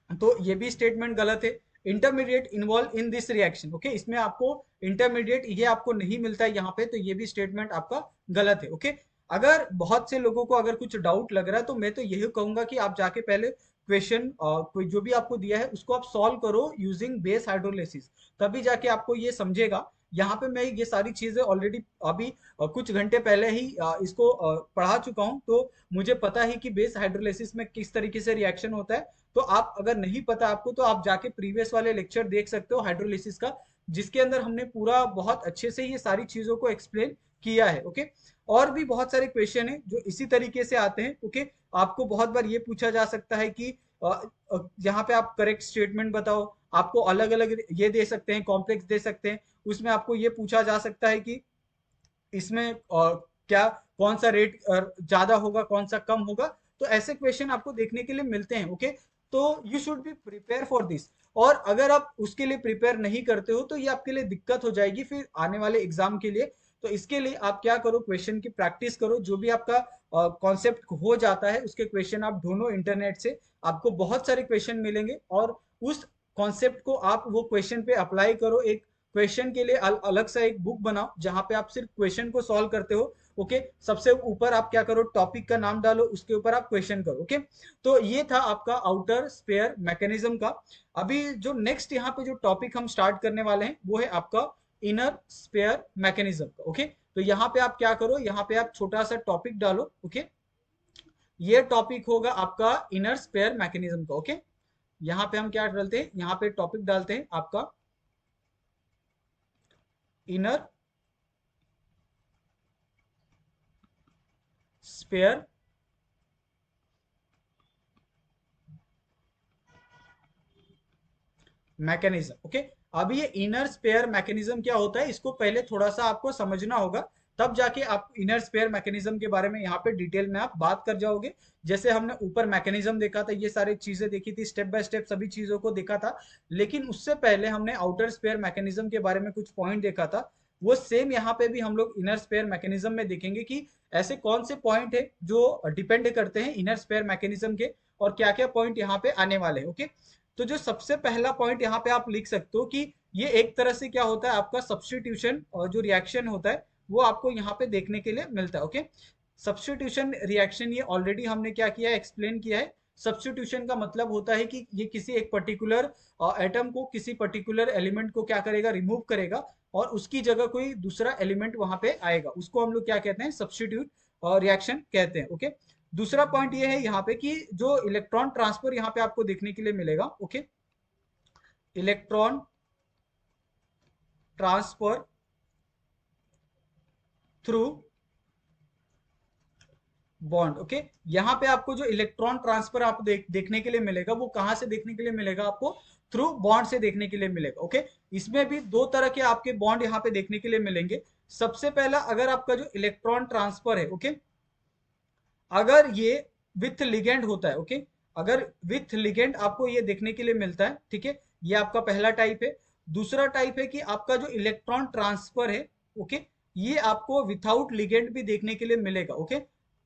तो ये भी स्टेटमेंट गलत है। Intermediate involve in this reaction. Okay, इसमें आपको इंटरमीडिएट ये आपको नहीं मिलता है यहाँ पे, तो ये भी स्टेटमेंट आपका गलत है। ओके, अगर बहुत से लोगों को अगर कुछ डाउट लग रहा है तो मैं तो यही कहूंगा कि आप जाके पहले क्वेश्चन कोई जो भी आपको दिया है उसको आप सॉल्व करो यूजिंग बेस हाइड्रोलिसिस, तभी जाके आपको ये समझेगा। यहाँ पे मैं ये सारी चीजें ऑलरेडी अभी कुछ घंटे पहले ही इसको पढ़ा चुका हूँ, तो मुझे पता है कि बेस हाइड्रोलिसिस में किस तरीके से रिएक्शन होता है। तो आप अगर नहीं पता आपको तो आप जाके प्रीवियस वाले लेक्चर देख सकते हो हाइड्रोलिसिस का, जिसके अंदर हमने पूरा बहुत अच्छे से ये सारी चीजों को एक्सप्लेन किया है। ओके, और भी बहुत सारे क्वेश्चन हैं जो इसी तरीके से आते हैं। ओके, आपको बहुत बार ये पूछा जा सकता है कि यहाँ पे आप करेक्ट स्टेटमेंट बताओ, आपको अलग अलग ये दे सकते हैं, कॉम्प्लेक्स दे सकते हैं। उसमें आपको ये पूछा जा सकता है कि इसमें क्या कौन सा रेट ज्यादा होगा, कौन सा कम होगा। तो ऐसे क्वेश्चन आपको देखने के लिए मिलते हैं। ओके, तो you should be prepare for this. और अगर आप उसके लिए प्रिपेयर नहीं करते हो तो ये आपके लिए दिक्कत हो जाएगी फिर आने वाले एग्जाम के लिए। तो इसके लिए आप क्या करो, क्वेश्चन की प्रैक्टिस करो। जो भी आपका कॉन्सेप्ट हो जाता है उसके क्वेश्चन आप ढूंढो इंटरनेट से, आपको बहुत सारे क्वेश्चन मिलेंगे और उस कॉन्सेप्ट को आप वो क्वेश्चन पे अप्लाई करो। एक क्वेश्चन के लिए अलग सा एक बुक बनाओ जहां पे आप सिर्फ क्वेश्चन को सॉल्व करते हो। ओके, सबसे ऊपर आप क्या करो, टॉपिक का नाम डालो, उसके ऊपर आप क्वेश्चन करो। ओके, तो ये था आपका आउटर स्पेयर मैकेनिज्म का। अभी जो नेक्स्ट यहाँ पे जो टॉपिक हम स्टार्ट करने वाले हैं वो है आपका इनर स्पेयर मैकेनिज्म का। ओके, तो यहाँ पे आप क्या करो, यहाँ पे आप छोटा सा टॉपिक डालो। ओके, ये टॉपिक होगा आपका इनर स्पेयर मैकेनिज्म का। ओके, यहाँ पे हम क्या डालते हैं, यहाँ पे टॉपिक डालते हैं आपका इनर स्पेयर मैकेनिज्म। ओके, अब ये इनर स्पेयर मैकेनिज्म क्या होता है इसको पहले थोड़ा सा आपको समझना होगा, तब जाके आप इनर स्पेयर मैकेनिज्म के बारे में यहाँ पे डिटेल में आप बात कर जाओगे। जैसे हमने ऊपर मैकेनिज्म देखा था, ये सारी चीजें देखी थी, स्टेप बाय स्टेप सभी चीजों को देखा था। लेकिन उससे पहले हमने आउटर स्पेयर मैकेनिज्म के बारे में कुछ पॉइंट देखा था। वो सेम यहाँ पे भी हम लोग इनर स्पेयर मैकेनिज्म में देखेंगे कि ऐसे कौन से पॉइंट है जो डिपेंड करते हैं इनर स्पेयर मैकेनिज्म के, और क्या क्या पॉइंट यहाँ पे आने वाले हैं। ओके, तो जो सबसे पहला पॉइंट यहाँ पे आप लिख सकते हो कि ये एक तरह से क्या होता है, आपका सब्स्टिट्यूशन और जो रिएक्शन होता है वो आपको यहाँ पे देखने के लिए मिलता है। ओके, सब्स्टिट्यूशन रिएक्शन ये ऑलरेडी हमने क्या किया है, एक्सप्लेन किया है। सब्स्टिट्यूशन का मतलब होता है कि ये किसी एक पर्टिकुलर एटम को किसी पर्टिकुलर एलिमेंट को क्या करेगा, रिमूव करेगा, और उसकी जगह कोई दूसरा एलिमेंट वहां पे आएगा, उसको हम लोग क्या कहते हैं, सब्स्टिट्यूट रिएक्शन कहते हैं। ओके, दूसरा पॉइंट ये है यहाँ पे कि जो इलेक्ट्रॉन ट्रांसफर यहाँ पे आपको देखने के लिए मिलेगा। Okay, electron transfer through bond. Okay, यहाँ पे आपको जो इलेक्ट्रॉन ट्रांसफर आप देखने के लिए मिलेगा वो कहाँ से देखने के लिए मिलेगा, आपको थ्रू बॉन्ड से देखने के लिए मिलेगा। ओके, इसमें भी दो तरह के आपके बॉन्ड यहाँ पे देखने के लिए मिलेंगे। सबसे पहला, अगर आपका जो इलेक्ट्रॉन ट्रांसफर है, ओके, अगर ये विथ लिगेंड होता है। ओके, अगर विथ लिगेंड आपको ये देखने के लिए मिलता है, ठीक है, ये आपका पहला टाइप है। दूसरा टाइप है कि आपका जो इलेक्ट्रॉन ट्रांसफर है, ओके, ये आपको विथआउट लिगेंड भी देखने के लिए मिलेगा। ओके,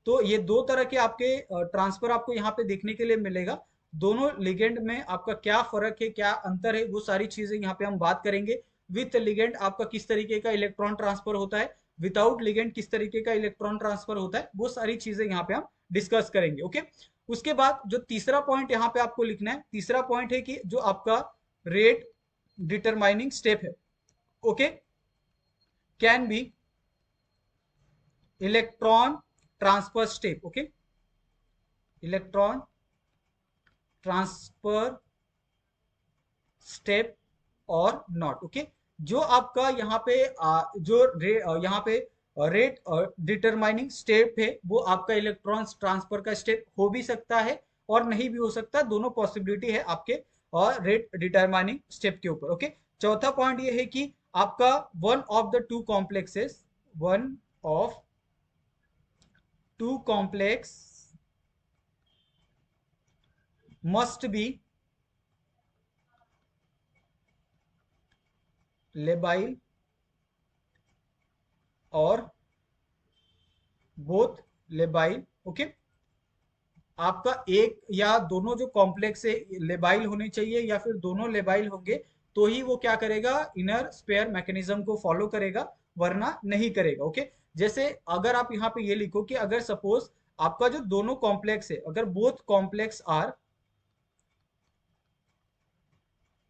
तो ये दो तरह के आपके ट्रांसफर आपको यहाँ पे देखने के लिए मिलेगा। दोनों लिगेंड में आपका क्या फर्क है, क्या अंतर है, वो सारी चीजें यहाँ पे हम बात करेंगे। विथ लिगेंड आपका किस तरीके का इलेक्ट्रॉन ट्रांसफर होता है, विदाउट लिगेंड किस तरीके का इलेक्ट्रॉन ट्रांसफर होता है, वो सारी चीजें यहाँ पे हम डिस्कस करेंगे। ओके, उसके बाद जो तीसरा पॉइंट यहाँ पे आपको लिखना है, तीसरा पॉइंट है कि जो आपका रेट डिटरमाइनिंग स्टेप है, okay, can be electron transfer step. Okay, electron transfer step और नॉट। ओके, जो आपका यहाँ पे यहाँ पे रेट डिटरमाइनिंग स्टेप है वो आपका इलेक्ट्रॉन ट्रांसफर का स्टेप हो भी सकता है और नहीं भी हो सकता, दोनों पॉसिबिलिटी है आपके और रेट डिटरमाइनिंग स्टेप के ऊपर। ओके, चौथा पॉइंट ये है कि आपका one of the two complexes, one of two complex must be labile और बोथ लेबाइल। ओके, आपका एक या दोनों जो कॉम्प्लेक्स है लेबाइल होने चाहिए या फिर दोनों लेबाइल होंगे, तो ही वो क्या करेगा, इनर स्पेयर मैकेनिज्म को फॉलो करेगा, वरना नहीं करेगा। ओके, जैसे अगर आप यहाँ पे ये लिखो कि अगर सपोज आपका जो दोनों कॉम्प्लेक्स है, अगर both complex are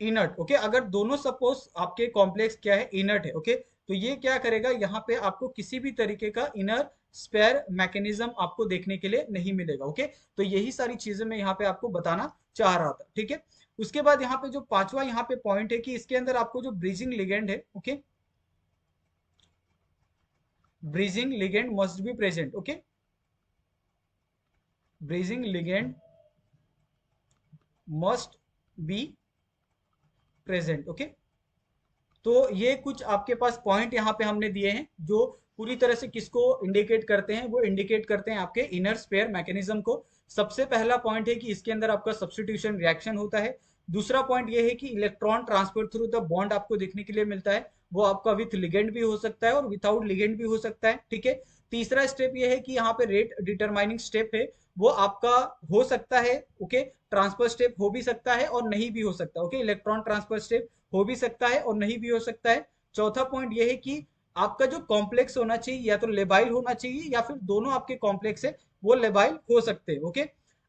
inert, okay. अगर दोनों सपोज आपके कॉम्प्लेक्स क्या है, इनर्ट है, ओके, तो ये क्या करेगा, यहाँ पे आपको किसी भी तरीके का इनर स्पेयर मैकेनिज्म आपको देखने के लिए नहीं मिलेगा, ओके। तो यही सारी चीजें मैं यहाँ पे आपको बताना चाह रहा था, ठीक है। उसके बाद यहाँ पे जो पांचवा यहाँ पे पॉइंट है कि इसके अंदर आपको जो ब्रिजिंग लिगेंड है, okay, bridging ligand must be present, okay, bridging ligand must be present, okay. तो ये कुछ आपके पास पॉइंट यहाँ पे हमने दिए हैं जो पूरी तरह से किसको इंडिकेट करते हैं, वो इंडिकेट करते हैं आपके इनर स्पेयर मैकेनिज्म को। सबसे पहला पॉइंट है कि इसके अंदर आपका सब्स्टिट्यूशन रिएक्शन होता है। दूसरा पॉइंट ये है कि electron transfer through the bond आपको देखने के लिए मिलता है, वो आपका विथ लिगेंड भी हो सकता है और विदाउट लिगेंड भी हो सकता है, ठीक है। तीसरा स्टेप ये है कि यहाँ पे रेट डिटरमाइनिंग स्टेप है, वो आपका हो सकता है, ओके, ट्रांसफर स्टेप हो भी सकता है और नहीं भी हो सकता, ओके, इलेक्ट्रॉन ट्रांसफर स्टेप हो भी सकता है और नहीं भी हो सकता है। चौथा पॉइंट ये है कि आपका जो कॉम्प्लेक्स होना चाहिए या तो लेबाइल होना चाहिए या फिर दोनों आपके कॉम्प्लेक्स है वो लेबाइल हो सकते हैं, ओके।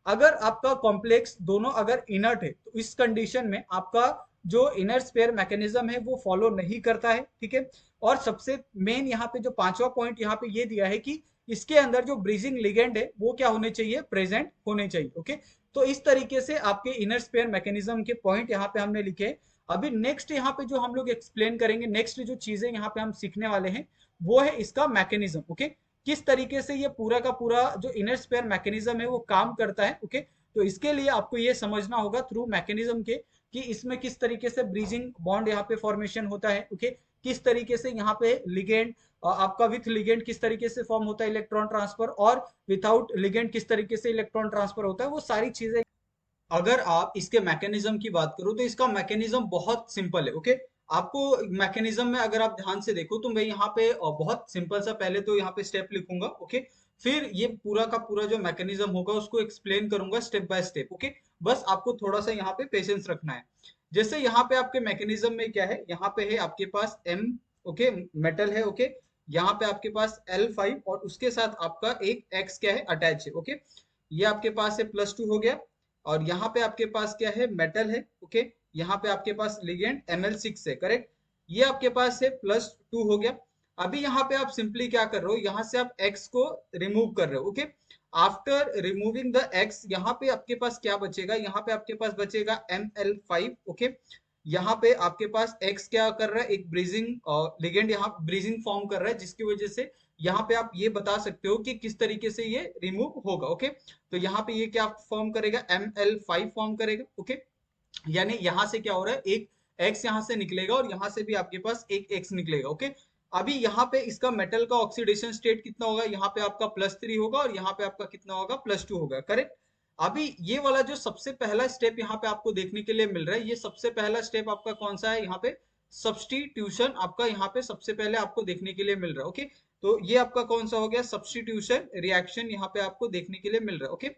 अगर आपका कॉम्प्लेक्स दोनों अगर इनर्ट है तो इस कंडीशन में आपका जो इनर स्पेयर मैकेनिज्म है वो फॉलो नहीं करता है, ठीक है। और सबसे मेन यहाँ पे जो पांचवा पॉइंट यहाँ पे ये दिया है कि इसके अंदर जो ब्रीजिंग लिगेंड है वो क्या होने चाहिए, प्रेजेंट होने चाहिए, ओके। तो इस तरीके से आपके इनर स्पेयर मैकेनिज्म के पॉइंट यहाँ पे हमने लिखे। अभी नेक्स्ट यहाँ पे जो हम लोग एक्सप्लेन करेंगे, नेक्स्ट जो चीजें यहाँ पे हम सीखने वाले हैं वो है इसका मैकेनिज्म, ओके। किस तरीके से ये पूरा का पूरा जो इनर स्पेयर मैकेनिज्म है वो काम करता है, ओके। तो इसके लिए आपको ये समझना होगा थ्रू मैकेनिज्म के कि इसमें किस तरीके से ब्रीजिंग बॉन्ड यहाँ पे फॉर्मेशन होता है, ओके। किस तरीके से यहाँ पे लिगेंड आपका विथ लिगेंड किस तरीके से फॉर्म होता है इलेक्ट्रॉन ट्रांसफर, और विदाउट लिगेंड किस तरीके से इलेक्ट्रॉन ट्रांसफर होता है, वो सारी चीजें। अगर आप इसके मैकेनिज्म की बात करो तो इसका मैकेनिज्म बहुत सिंपल है, ओके। आपको मैकेनिज्म में अगर आप ध्यान से देखो तो मैं यहाँ पे बहुत सिंपल सा पहले तो यहाँ पे स्टेप लिखूंगा, ओके। फिर ये पूरा का पूरा जो मैकेनिज्म होगा उसको एक्सप्लेन करूंगा स्टेप बाय स्टेप, ओके। बस आपको थोड़ा सा यहाँ पे पेशेंस रखना है। जैसे यहाँ पे आपके मैकेनिज्म में क्या है, यहाँ पे है आपके पास एम, ओके, मेटल है, ओके। यहाँ पे आपके पास L5 और उसके साथ आपका एक एक्स क्या है, अटैच है, ओके। ये आपके पास है +2 हो गया। और यहाँ पे आपके पास क्या है, मेटल है, ओके। यहाँ पे आपके पास लिगेंड Ml6 है, करेक्ट। ये आपके पास है +2 हो गया। अभी यहाँ पे आप सिंपली क्या कर रहे हो, यहाँ से आप x को रिमूव कर रहे हो, okay. After removing the x यहाँ पे आपके पास क्या बचेगा, यहाँ पे आपके पास बचेगा Ml5, ओके। यहाँ पे आपके पास x क्या कर रहा है, एक ब्रीजिंग लिगेंड यहाँ ब्रीजिंग फॉर्म कर रहा है, जिसकी वजह से यहाँ पे आप ये बता सकते हो कि किस तरीके से ये रिमूव होगा, ओके। तो यहाँ पे ये क्या फॉर्म करेगा, Ml5 फॉर्म करेगा, ओके। यानी यहाँ से क्या हो रहा है, एक x यहाँ से निकलेगा और यहाँ से भी आपके पास एक x निकलेगा, ओके। अभी यहाँ पे इसका मेटल का ऑक्सीडेशन स्टेट कितना होगा, यहाँ पे आपका +3 होगा और यहाँ पे आपका कितना होगा, +2 होगा, करेक्ट। अभी ये वाला जो सबसे पहला स्टेप यहाँ पे आपको देखने के लिए मिल रहा है, ये सबसे पहला स्टेप आपका कौन सा है, यहाँ पे सब्स्टिट्यूशन आपका यहाँ पे सबसे पहले आपको देखने के लिए मिल रहा है, ओके। तो ये आपका कौन सा हो गया, सब्स्टिट्यूशन रिएक्शन यहाँ पे आपको देखने के लिए मिल रहा है, ओके।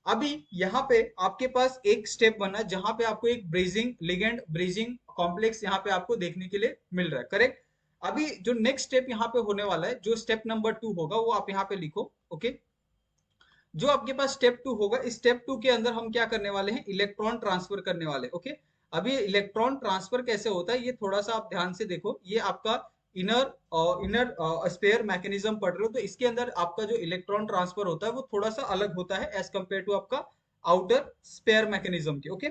अभी यहाँ पे आपके पास एक स्टेप बना जहां पे आपको एक ब्रीजिंग लिगेंड ब्रीजिंग कॉम्प्लेक्स यहाँ पे आपको देखने के लिए मिल रहा है, करेक्ट। अभी जो नेक्स्ट स्टेप यहाँ पे होने वाला है, जो स्टेप नंबर 2 होगा वो आप यहाँ पे लिखो, ओके। जो आपके पास स्टेप 2 होगा, इस स्टेप 2 के अंदर हम क्या करने वाले हैं, इलेक्ट्रॉन ट्रांसफर करने वाले, ओके। अभी इलेक्ट्रॉन ट्रांसफर कैसे होता है ये थोड़ा सा आप ध्यान से देखो। ये आपका इनर इनर स्पेयर मैकेनिज्म पढ़ रहे हो, तो इसके अंदर आपका जो इलेक्ट्रॉन ट्रांसफर होता है वो थोड़ा सा अलग होता है एज कंपेयर टू आपका आउटर स्पेयर मैकेनिज्म के, ओके।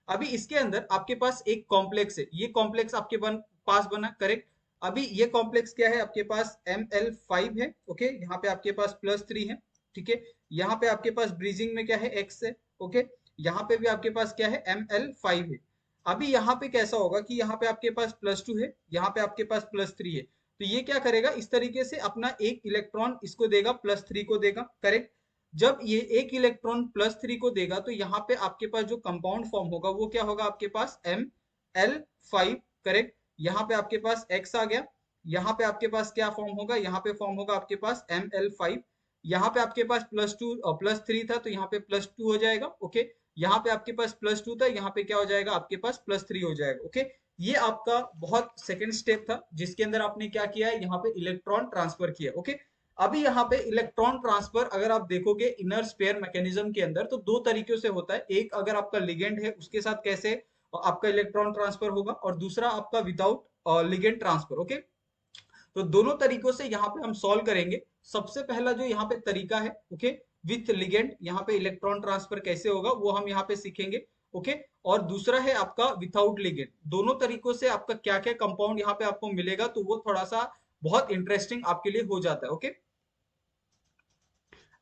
अभी इसके अंदर आपके पास एक कॉम्प्लेक्स है, ये कॉम्प्लेक्स आपके पास बना, करेक्ट। अभी ये कॉम्प्लेक्स क्या है, आपके पास Ml5 है, ओके। यहाँ पे आपके पास +3 है, ठीक है। यहाँ पे आपके पास ब्रीजिंग में क्या है, x है, ओके। यहाँ पे भी आपके पास क्या है, Ml5 है। अभी यहाँ पे कैसा होगा कि यहाँ पे आपके पास +2 है, यहाँ पे आपके पास +3 है। तो ये क्या करेगा, इस तरीके से अपना एक इलेक्ट्रॉन इसको देगा, +3 को देगा, करेक्ट। जब ये एक इलेक्ट्रॉन +3 को देगा तो यहाँ पे आपके पास जो कंपाउंड फॉर्म होगा वो क्या होगा, आपके पास Ml5, करेक्ट। यहाँ पे आपके पास x आ गया। यहाँ पे आपके पास क्या फॉर्म होगा, यहाँ पे फॉर्म होगा आपके पास Ml5। यहाँ पे आपके पास +3 था तो यहाँ पे +2 हो जाएगा, ओके। यहाँ पे आपके पास +2 था, यहाँ पे क्या हो जाएगा, आपके पास +3 हो जाएगा, ओके। ये आपका बहुत सेकंड स्टेप था जिसके अंदर आपने क्या किया है, यहाँ पे इलेक्ट्रॉन ट्रांसफर किया, ओके। अभी यहाँ पे इलेक्ट्रॉन ट्रांसफर अगर आप देखोगे इनर स्पेयर मैकेनिज्म के अंदर तो दो तरीकों से होता है। एक, अगर आपका लिगेंड है उसके साथ कैसे आपका इलेक्ट्रॉन ट्रांसफर होगा और दूसरा आपका विदाउट लिगेंड ट्रांसफर। ओके, तो दोनों तरीकों से यहाँ पे हम सॉल्व करेंगे। सबसे पहला जो यहाँ पे तरीका है, ओके, विथ लिगेंड, यहाँ पे इलेक्ट्रॉन ट्रांसफर कैसे होगा वो हम यहाँ पे सीखेंगे। ओके, और दूसरा है आपका विथाउट लिगेंड। दोनों तरीकों से आपका क्या क्या कंपाउंड यहाँ पे आपको मिलेगा, तो वो थोड़ा सा बहुत इंटरेस्टिंग आपके लिए हो जाता है। ओके,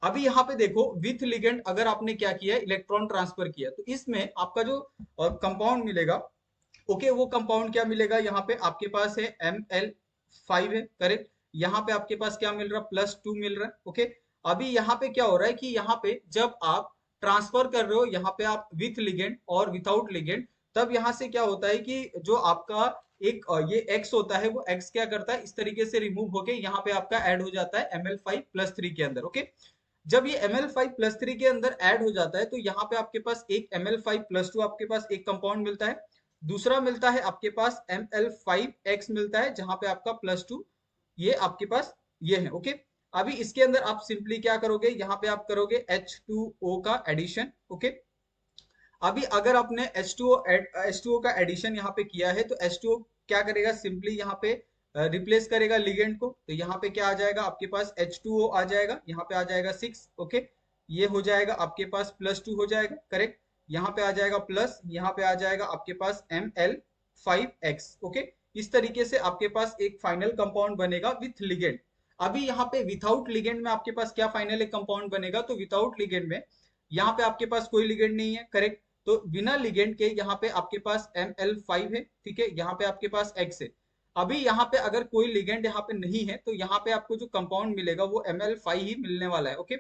अभी यहाँ पे देखो, विथ लिगेंड अगर आपने क्या किया, इलेक्ट्रॉन ट्रांसफर किया, तो इसमें आपका जो कंपाउंड मिलेगा, ओके, वो कंपाउंड क्या मिलेगा, यहाँ पे आपके पास है Ml5 है, करेक्ट। यहाँ पे आपके पास क्या मिल रहा है, +2 मिल रहा है। ओके, अभी यहाँ पे क्या हो रहा है कि यहाँ पे जब आप ट्रांसफर कर रहे हो, यहाँ पे आप विथ लिगेंड और विदाउट लिगेंड, तब यहाँ से क्या होता है कि जो आपका एक ये X होता है, वो X क्या करता है, इस तरीके से रिमूव होके यहाँ पे आपका ऐड हो जाता है Ml5+3 के अंदर। ओके, जब ये Ml5+3 के अंदर ऐड हो जाता है, तो यहाँ पे आपके पास एक Ml5+2 आपके पास एक कंपाउंड मिलता है, दूसरा मिलता है आपके पास Ml5X मिलता है, जहां पे आपका +2 ये आपके पास ये है। ओके, अभी इसके अंदर आप सिंपली क्या करोगे, यहाँ पे आप करोगे H2O का एडिशन। ओके, अभी अगर आपने H2O का एडिशन यहाँ पे किया है, तो H2O क्या करेगा, सिंपली यहाँ पे रिप्लेस करेगा लिगेंड को, तो यहाँ पे क्या आ जाएगा आपके पास H2O आ जाएगा, यहाँ पे आ जाएगा 6। ओके, ये हो जाएगा आपके पास +2 हो जाएगा, करेक्ट। यहाँ पे आ जाएगा प्लस, यहाँ पे आ जाएगा आपके पास Ml5X। ओके, इस तरीके से आपके पास एक फाइनल कंपाउंड बनेगा विथ लिगेंड। अभी यहाँ पे विथाउट लिगेंड में आपके पास क्या फाइनल एक कंपाउंड बनेगा, तो विथाउट लिगेंड में यहाँ पे आपके पास कोई लिगेंड नहीं है, करेक्ट। तो बिना लिगेंड के यहाँ पे आपके पास Ml5 है, ठीक है, यहाँ पे आपके पास X है। अभी यहाँ पे अगर कोई लिगेंड यहाँ पे नहीं है, तो यहाँ पे आपको जो कंपाउंड मिलेगा वो Ml5 ही मिलने वाला है। ओके,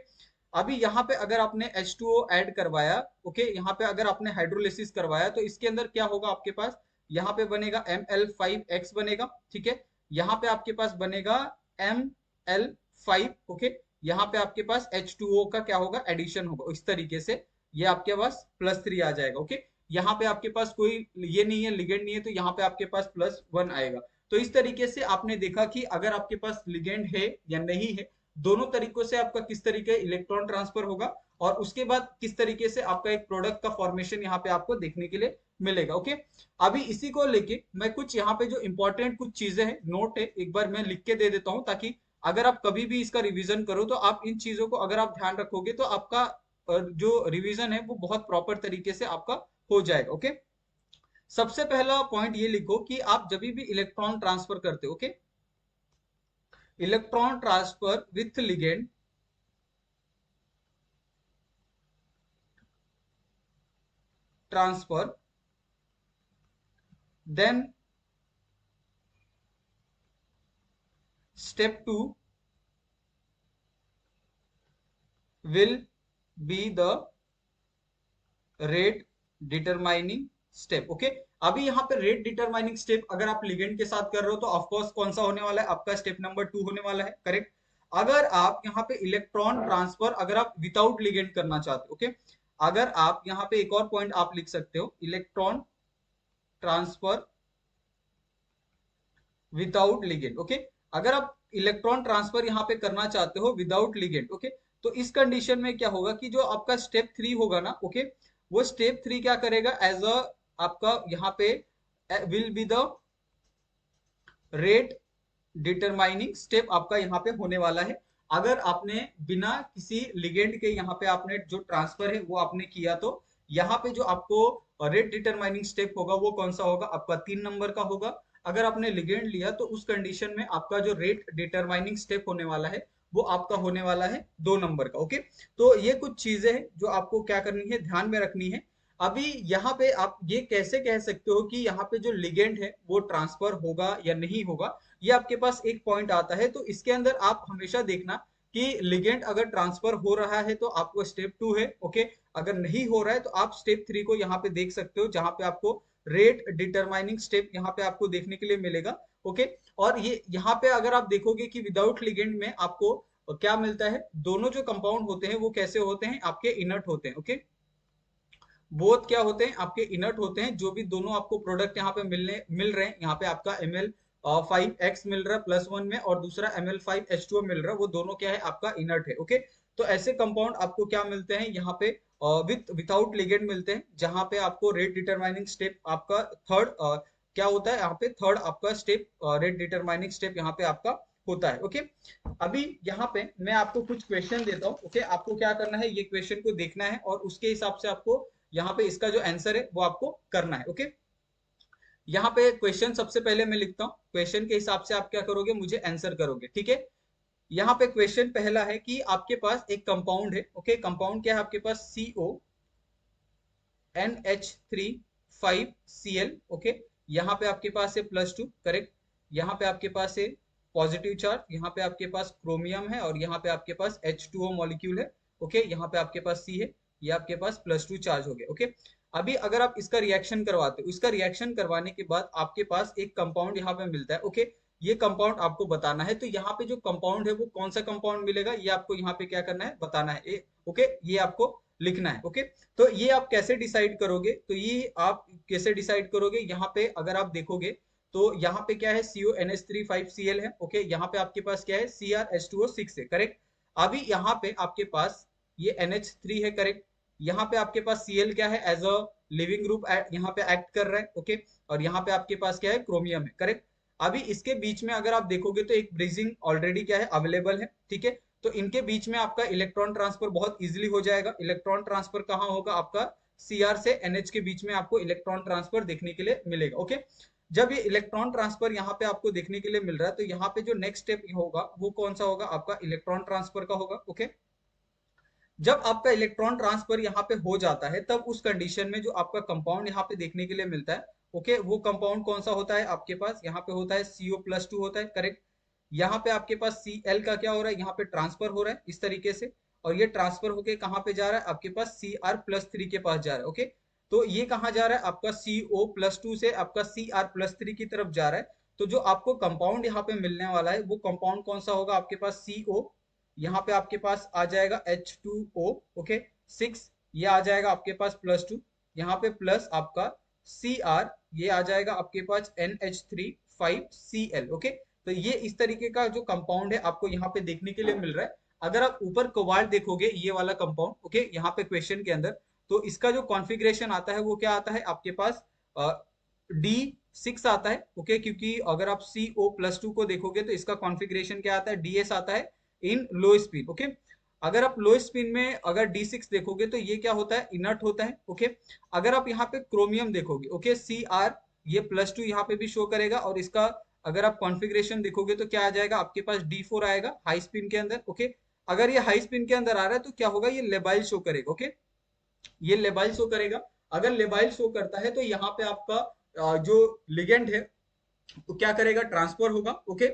अभी यहाँ पे अगर आपने H2O ऐड करवाया, ओके, यहाँ पे अगर आपने हाइड्रोलिसिस करवाया, तो इसके अंदर क्या होगा आपके पास, यहाँ पे बनेगा Ml5X बनेगा, ठीक है। यहाँ पे आपके पास बनेगा Ml5, ओके, यहाँ पे आपके पास H2O का क्या होगा, एडिशन होगा, इस तरीके से ये आपके पास +3 आ जाएगा। ओके, यहाँ पे आपके पास कोई ये नहीं है, लिगेंड नहीं है, तो यहाँ पे आपके पास +1 आएगा। तो इस तरीके से आपने देखा कि अगर आपके पास लिगेंड है या नहीं है, दोनों तरीकों से आपका किस तरीके इलेक्ट्रॉन ट्रांसफर होगा, और उसके बाद किस तरीके से आपका एक प्रोडक्ट का फॉर्मेशन यहाँ पे आपको देखने के लिए मिलेगा। ओके, अभी इसी को लेके मैं कुछ यहाँ पे जो इंपॉर्टेंट कुछ चीजें हैं, नोट है, एक बार मैं लिख के दे देता हूँ, ताकि अगर आप कभी भी इसका रिवीजन करो, तो आप इन चीजों को अगर आप ध्यान रखोगे, तो आपका जो रिवीजन है वो बहुत प्रॉपर तरीके से आपका हो जाएगा। ओके, सबसे पहला पॉइंट ये लिखो कि आप जब भी इलेक्ट्रॉन ट्रांसफर करते हो, okay, electron transfer with ligand transfer, then step 2 will be the rate determining step। Okay, अभी यहाँ पे रेट डिटरमाइनिंग स्टेप अगर आप लिगेंड के साथ कर रहे हो, तो ऑफकोर्स कौन सा होने वाला है, आपका स्टेप नंबर 2 होने वाला है, करेक्ट। अगर आप यहाँ पे इलेक्ट्रॉन ट्रांसफर अगर आप विदाउट लिगेंड करना चाहते हो, ओके, अगर आप यहाँ पे एक और पॉइंट आप लिख सकते हो, electron transfer without ligand. Okay, अगर आप इलेक्ट्रॉन ट्रांसफर यहाँ पे करना चाहते हो विदाउट लिगेंड, ओके, तो इस कंडीशन में क्या होगा कि जो आपका स्टेप 3 होगा ना, ओके, वो स्टेप 3 क्या करेगा, एज अ आपका यहाँ पे will be the rate determining step आपका यहाँ पे होने वाला है। अगर आपने बिना किसी लिगेंड के यहाँ पे आपने जो ट्रांसफर है वो आपने किया, तो यहाँ पे जो आपको रेट डिटरमाइनिंग स्टेप होगा वो कौन सा होगा, आपका 3 नंबर का होगा। अगर आपने लिगेंड लिया, तो उस कंडीशन में आपका जो रेट डिटरमाइनिंग स्टेप होने वाला है वो आपका होने वाला है 2 नंबर का। ओके, तो ये कुछ चीजें हैं जो आपको क्या करनी है, ध्यान में रखनी है। अभी यहाँ पे आप ये कैसे कह सकते हो कि यहाँ पे जो लिगेंड है वो ट्रांसफर होगा या नहीं होगा, ये आपके पास एक पॉइंट आता है। तो इसके अंदर आप हमेशा देखना कि लिगेंड अगर ट्रांसफर हो रहा है तो आपको स्टेप 2 है, ओके, अगर नहीं हो रहा है तो आप स्टेप 3 को यहाँ पे देख सकते हो, जहां पे आपको रेट डिटरमाइनिंग स्टेप यहाँ पे आपको देखने के लिए मिलेगा। ओके, और ये यहाँ पे अगर आप देखोगे कि विदाउट लिगेंड में आपको क्या मिलता है, दोनों जो कंपाउंड होते हैं वो कैसे होते हैं, आपके इनर्ट होते हैं। ओके, बोथ क्या होते हैं, आपके इनर्ट होते हैं। जो भी दोनों आपको प्रोडक्ट यहाँ पे मिल रहे हैं, यहाँ पे आपका Ml5X मिल रहा है +1 में, और दूसरा Ml5H2O मिल रहा है, वो दोनों क्या है, आपका इनर्ट है। ओके, तो ऐसे कंपाउंड आपको क्या मिलते हैं यहाँ पे, विदाउट लिगेंड मिलते हैं, जहां पे आपको रेट डिटरमाइनिंग स्टेप आपका थर्ड क्या होता है, यहाँ पे थर्ड आपका स्टेप रेट डिटरमाइनिंग स्टेप यहाँ पे आपका होता है। ओके, अभी यहाँ पे मैं आपको कुछ क्वेश्चन देता हूँ। ओके, आपको क्या करना है, ये क्वेश्चन को देखना है और उसके हिसाब से आपको यहाँ पे इसका जो आंसर है वो आपको करना है। ओके, यहाँ पे क्वेश्चन सबसे पहले मैं लिखता हूँ, क्वेश्चन के हिसाब से आप क्या करोगे, मुझे आंसर करोगे। ठीक है, यहाँ पे क्वेश्चन पहला है कि आपके पास एक कंपाउंड है। ओके, कंपाउंड क्या है आपके पास, CONH3 5Cl। ओके, यहाँ पे आपके पास है +2, करेक्ट। यहाँ पे आपके पास है पॉजिटिव चार्ज, यहाँ पे आपके पास क्रोमियम है और यहाँ पे आपके पास H2O मॉलिक्यूल है। ओके, यहाँ पे आपके पास C है, ये आपके पास +2 चार्ज हो गया। ओके, अभी अगर आप इसका रिएक्शन करवाते हो, इसका रिएक्शन करवाने के बाद आपके पास एक कंपाउंड यहाँ पे मिलता है। ओके, ये कंपाउंड आपको बताना है, तो यहाँ पे जो कंपाउंड है वो कौन सा कंपाउंड मिलेगा, ये आपको यहाँ पे क्या करना है, बताना है। ओके, ये आपको लिखना है। ओके, तो ये आप कैसे डिसाइड करोगे, तो ये आप कैसे डिसाइड करोगे, यहाँ पे अगर आप देखोगे तो यहाँ पे क्या है, CONH3 5Cl है। ओके, यहाँ पे आपके पास क्या है, CrH2O6 है, करेक्ट। अभी यहाँ पे आपके पास ये NH3 है, करेक्ट। यहाँ पे आपके पास Cl क्या है, एज अ लिविंग ग्रुप यहाँ पे एक्ट कर रहा है। ओके, और यहाँ पे आपके पास क्या है, क्रोमियम है, करेक्ट। अभी इसके बीच में अगर आप देखोगे तो एक ब्रिजिंग ऑलरेडी क्या है, अवेलेबल है। ठीक है, तो इनके बीच में आपका इलेक्ट्रॉन ट्रांसफर बहुत इजीली हो जाएगा। इलेक्ट्रॉन ट्रांसफर कहाँ होगा, आपका Cr से NH के बीच में आपको इलेक्ट्रॉन ट्रांसफर देखने के लिए मिलेगा। ओके, जब ये इलेक्ट्रॉन ट्रांसफर यहाँ पे आपको देखने के लिए मिल रहा है, तो यहाँ पे जो नेक्स्ट स्टेप होगा वो कौन सा होगा, आपका इलेक्ट्रॉन ट्रांसफर का होगा। ओके, जब आपका इलेक्ट्रॉन ट्रांसफर यहाँ पे हो जाता है, तब उस कंडीशन में जो आपका कंपाउंड यहाँ पे देखने के लिए मिलता है, ओके, वो कंपाउंड कौन सा होता है, आपके पास यहाँ पे होता है CO+2 होता है, करेक्ट। यहाँ पे आपके पास Cl का क्या हो रहा है, यहाँ पे ट्रांसफर हो रहा है इस तरीके से, और ये ट्रांसफर होके कहाँ पे जा रहा है, आपके पास Cr+3 के पास जा रहा है। ओके, तो ये कहाँ जा रहा है, आपका CO+2 से आपका Cr+3 की तरफ जा रहा है। तो जो आपको कंपाउंड यहाँ पे मिलने वाला है, वो कंपाउंड कौन सा होगा, आपके पास CO, यहाँ पे आपके पास आ जाएगा H2O, ओके 6, ये आ जाएगा आपके पास +2, यहाँ पे प्लस आपका Cr, ये आ जाएगा आपके पास NH3 5Cl। ओके, तो ये इस तरीके का जो कंपाउंड है आपको यहाँ पे देखने के लिए मिल रहा है। अगर आप ऊपर कोबाल्ट देखोगे, ये वाला कंपाउंड, ओके, यहाँ पे क्वेश्चन के अंदर, तो इसका जो कॉन्फ़िगरेशन आता है वो क्या आता है, आपके पास D6 आता है। ओके, क्योंकि अगर आप CO+2 को देखोगे तो इसका कॉन्फ़िगरेशन क्या आता है, DS आता है इन लो स्पिन। ओके, अगर आप लो स्पिन में अगर D6 देखोगे तो ये क्या होता है, इनर्ट होता है। ओके, अगर आप यहाँ पे क्रोमियम देखोगे, ओके, Cr, ये +2 यहाँ पे भी शो करेगा, और इसका अगर आप कॉन्फ़िगरेशन देखोगे तो क्या आ जाएगा, आपके पास D4 आएगा हाई स्पिन के अंदर। ओके, अगर ये हाई स्पिन के अंदर आ रहा है तो क्या होगा, ये लेबाइल शो करेगा। ओके, ये लेबाइल शो करेगा। अगर लेबाइल शो करता है तो यहाँ पे आपका जो लिगेंड है तो क्या करेगा, ट्रांसफर होगा। ओके,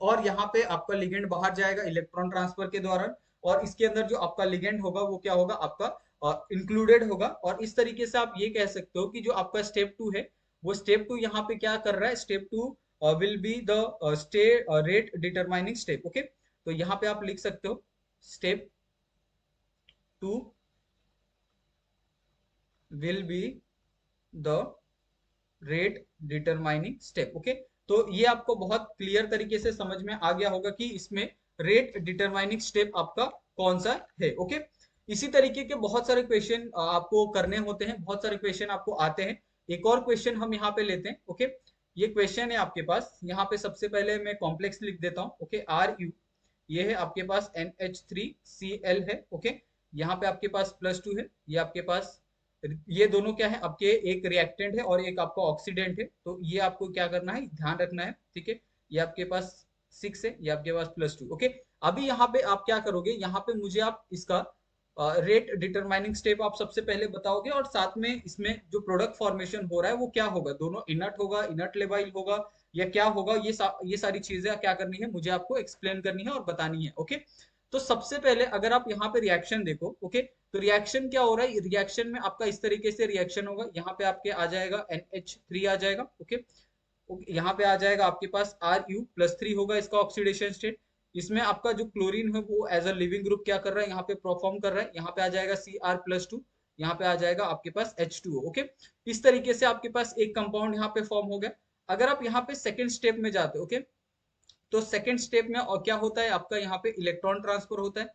और यहाँ पे आपका लिगेंड बाहर जाएगा इलेक्ट्रॉन ट्रांसफर के दौरान, और इसके अंदर जो आपका लिगेंड होगा वो क्या होगा, आपका इंक्लूडेड होगा। और इस तरीके से आप ये कह सकते हो कि जो आपका स्टेप 2 है, वो स्टेप 2 यहाँ पे क्या कर रहा है, step 2 will be the stay rate determining step. Okay, तो यहाँ पे आप लिख सकते हो step 2 will be the rate determining step. Okay, तो ये आपको बहुत क्लियर तरीके से समझ में आ गया होगा कि इसमें रेट डिटरमाइनिंग स्टेप आपका कौन सा है। ओके, इसी तरीके के बहुत सारे क्वेश्चन आपको करने होते हैं, बहुत सारे क्वेश्चन आपको आते हैं। एक और क्वेश्चन हम यहाँ पे लेते हैं। ओके, ये क्वेश्चन है आपके पास, यहाँ पे सबसे पहले मैं कॉम्प्लेक्स लिख देता हूँ। ओके, RU, ये है आपके पास NH3Cl है। ओके, यहाँ पे आपके पास +2 है, ये आपके पास, ये दोनों क्या है आपके, एक रिएक्टेंट है और एक आपका ऑक्सीडेंट है। तो ये आपको क्या करना है, ध्यान रखना है। ठीक है, ये आपके पास 6 है, ये आपके पास +2। ओके, अभी यहाँ पे आप क्या करोगे, यहाँ पे मुझे आप इसका रेट डिटरमाइनिंग स्टेप आप सबसे पहले बताओगे, और साथ में इसमें जो प्रोडक्ट फॉर्मेशन हो रहा है वो क्या होगा, दोनों इनर्ट होगा, इनर्ट लेबाइल होगा, या क्या होगा, ये सारी चीजें क्या करनी है, मुझे आपको एक्सप्लेन करनी है और बतानी है। ओके, तो सबसे पहले अगर आप यहाँ पे रिएक्शन देखो, ओके, तो रिएक्शन क्या हो रहा है, रिएक्शन में आपका इस तरीके से रिएक्शन होगा, यहाँ पे आपके आ जाएगा NH3 आ जाएगा। ओके, यहाँ पे आ जाएगा आपके पास Ru+3 होगा इसका ऑक्सीडेशन स्टेट। इसमें आपका जो क्लोरीन है वो एज अ लिविंग ग्रुप क्या कर रहा है, यहाँ पे परफॉर्म कर रहा है। यहाँ पे आ जाएगा Cr+2, यहाँ पे आ जाएगा आपके पास H2O। ओके, इस तरीके से आपके पास एक कंपाउंड यहाँ पे फॉर्म हो गया। अगर आप यहाँ पे सेकेंड स्टेप में जाते हो, ओके, तो सेकेंड स्टेप में और क्या होता है, आपका यहाँ पे इलेक्ट्रॉन ट्रांसफर होता है।